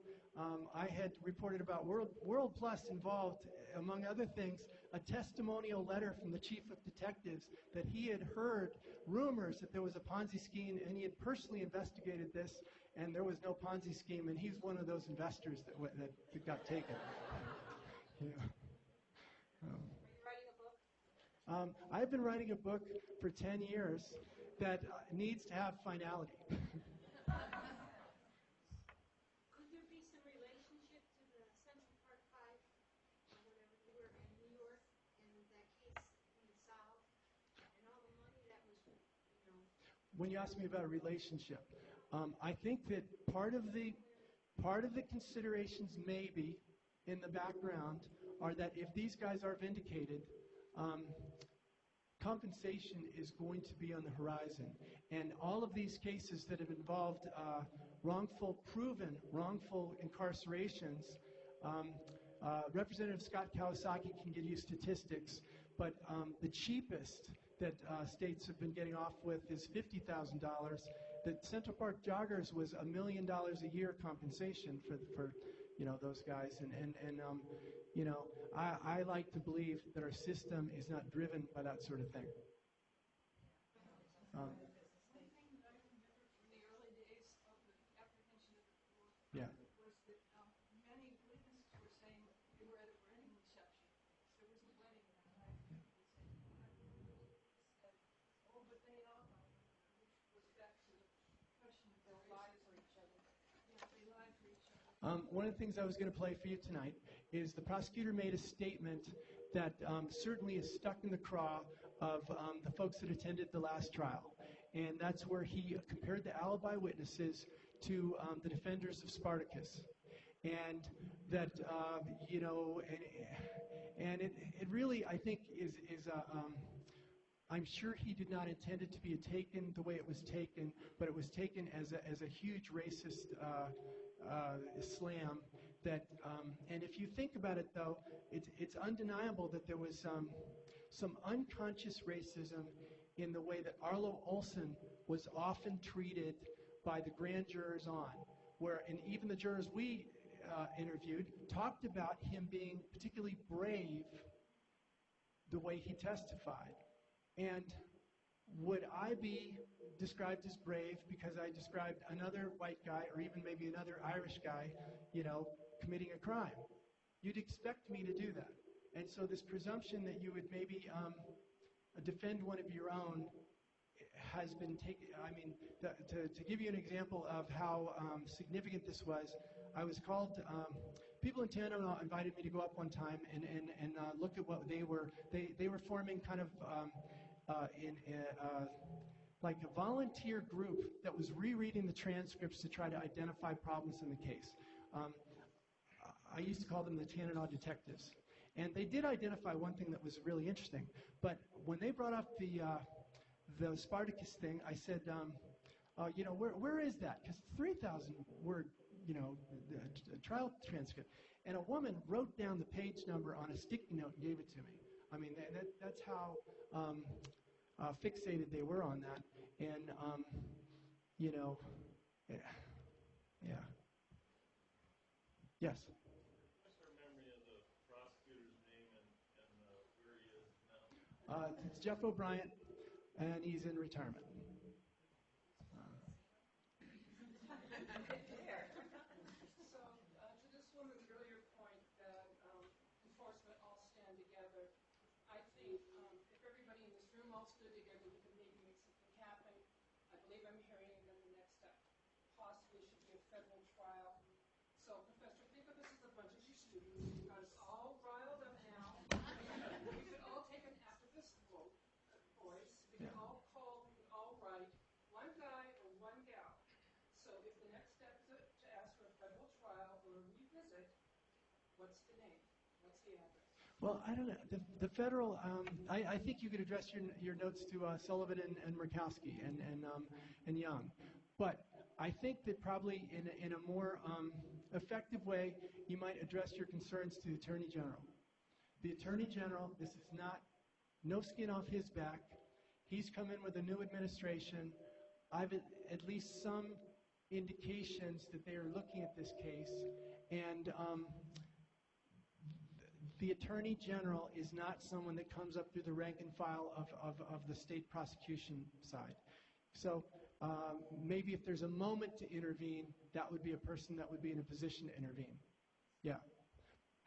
I had reported about World Plus involved, among other things, a testimonial letter from the chief of detectives that he had heard rumors that there was a Ponzi scheme, and he had personally investigated this, and there was no Ponzi scheme, and he's one of those investors that got taken. Are you writing a book? I've been writing a book for 10 years that needs to have finality. Could there be some relationship to the Central Park 5, or whatever, you were in New York, and that case being solved, and all the money that was, When you ask me about a relationship, I think that part of the considerations maybe in the background are that if these guys are vindicated, compensation is going to be on the horizon. And all of these cases that have involved proven wrongful incarcerations, Representative Scott Kawasaki can give you statistics, but the cheapest that states have been getting off with is $50,000. The Central Park Joggers was $1 million a year compensation for those guys, I like to believe that our system is not driven by that sort of thing. One thing that I remember from the early days of the apprehension of the four Yeah. was that many witnesses were saying they were at a wedding reception. There was a wedding that night. They said, oh, but they all know, which goes back to the question of their lives for each other. Yeah, they lied for each other. One of the things I was going to play for you tonight is the prosecutor made a statement that certainly is stuck in the craw of the folks that attended the last trial. And that's where he compared the alibi witnesses to the defenders of Spartacus. And that, and it really, I think, is I'm sure he did not intend it to be taken the way it was taken, but it was taken as a huge racist slam. That, and if you think about it, though, it's undeniable that there was some unconscious racism in the way that Arlo Olson was often treated by the grand jurors and even the jurors we interviewed talked about him being particularly brave the way he testified. And would I be described as brave because I described another white guy or even maybe another Irish guy, committing a crime? You'd expect me to do that. And so this presumption that you would maybe defend one of your own has been taken. I mean, to give you an example of how significant this was, I was called, people in Tanana invited me to go up one time and look at what they were forming kind of like a volunteer group that was rereading the transcripts to try to identify problems in the case. I used to call them the Tananaw detectives. And they did identify one thing that was really interesting. But when they brought up the Spartacus thing, I said, where is that? Because 3,000 word, trial transcript. And a woman wrote down the page number on a sticky note and gave it to me. I mean, that's how fixated they were on that. And, yeah. Yes? What's her memory of the prosecutor's name and where he is now? It's Jeff O'Brien, and he's in retirement. So, to this woman's earlier point that enforcement all stand together, I think if everybody in this room all stood together, we could maybe make something happen. I believe I'm hearing that the next step possibly should be a federal trial. So, Professor, think of this as a bunch of your students. You've got us all riled up now. We could all take an activist vote, voice. We could all call, we could all write one guy or one gal. So if the next step is to ask for a federal trial or a revisit, what's the name? What's the address? Well, I don't know. The federal, I think you could address your notes to Sullivan and Murkowski and Young. But I think that probably in a more effective way, you might address your concerns to the Attorney General. The Attorney General, this is no skin off his back. He's come in with a new administration. I've at least some indications that they are looking at this case, and the Attorney General is not someone that comes up through the rank and file of the state prosecution side. So maybe if there's a moment to intervene, that would be a person that would be in a position to intervene. Yeah.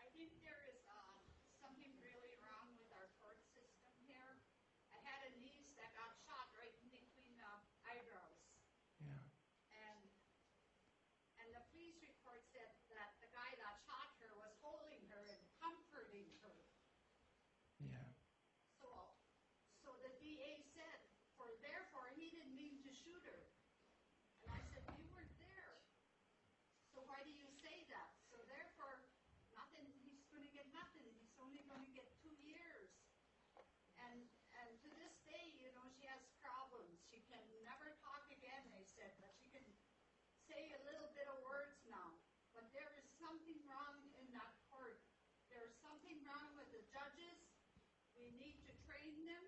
I think there is something really wrong with our court system here. I had a niece that got shot right in between the eyebrows. Yeah. And the police report said that the guy that shot her was holding her and comforting her. Yeah. So the DA said, therefore he didn't mean to shoot her. And I said, you weren't there. So why do you say that? So therefore, nothing. He's going to get nothing. He's only going to get 2 years. And to this day, she has problems. She can never talk again, they said, but she can say a little bit of words now. But there is something wrong in that court. There's something wrong with the judges. We need to train them.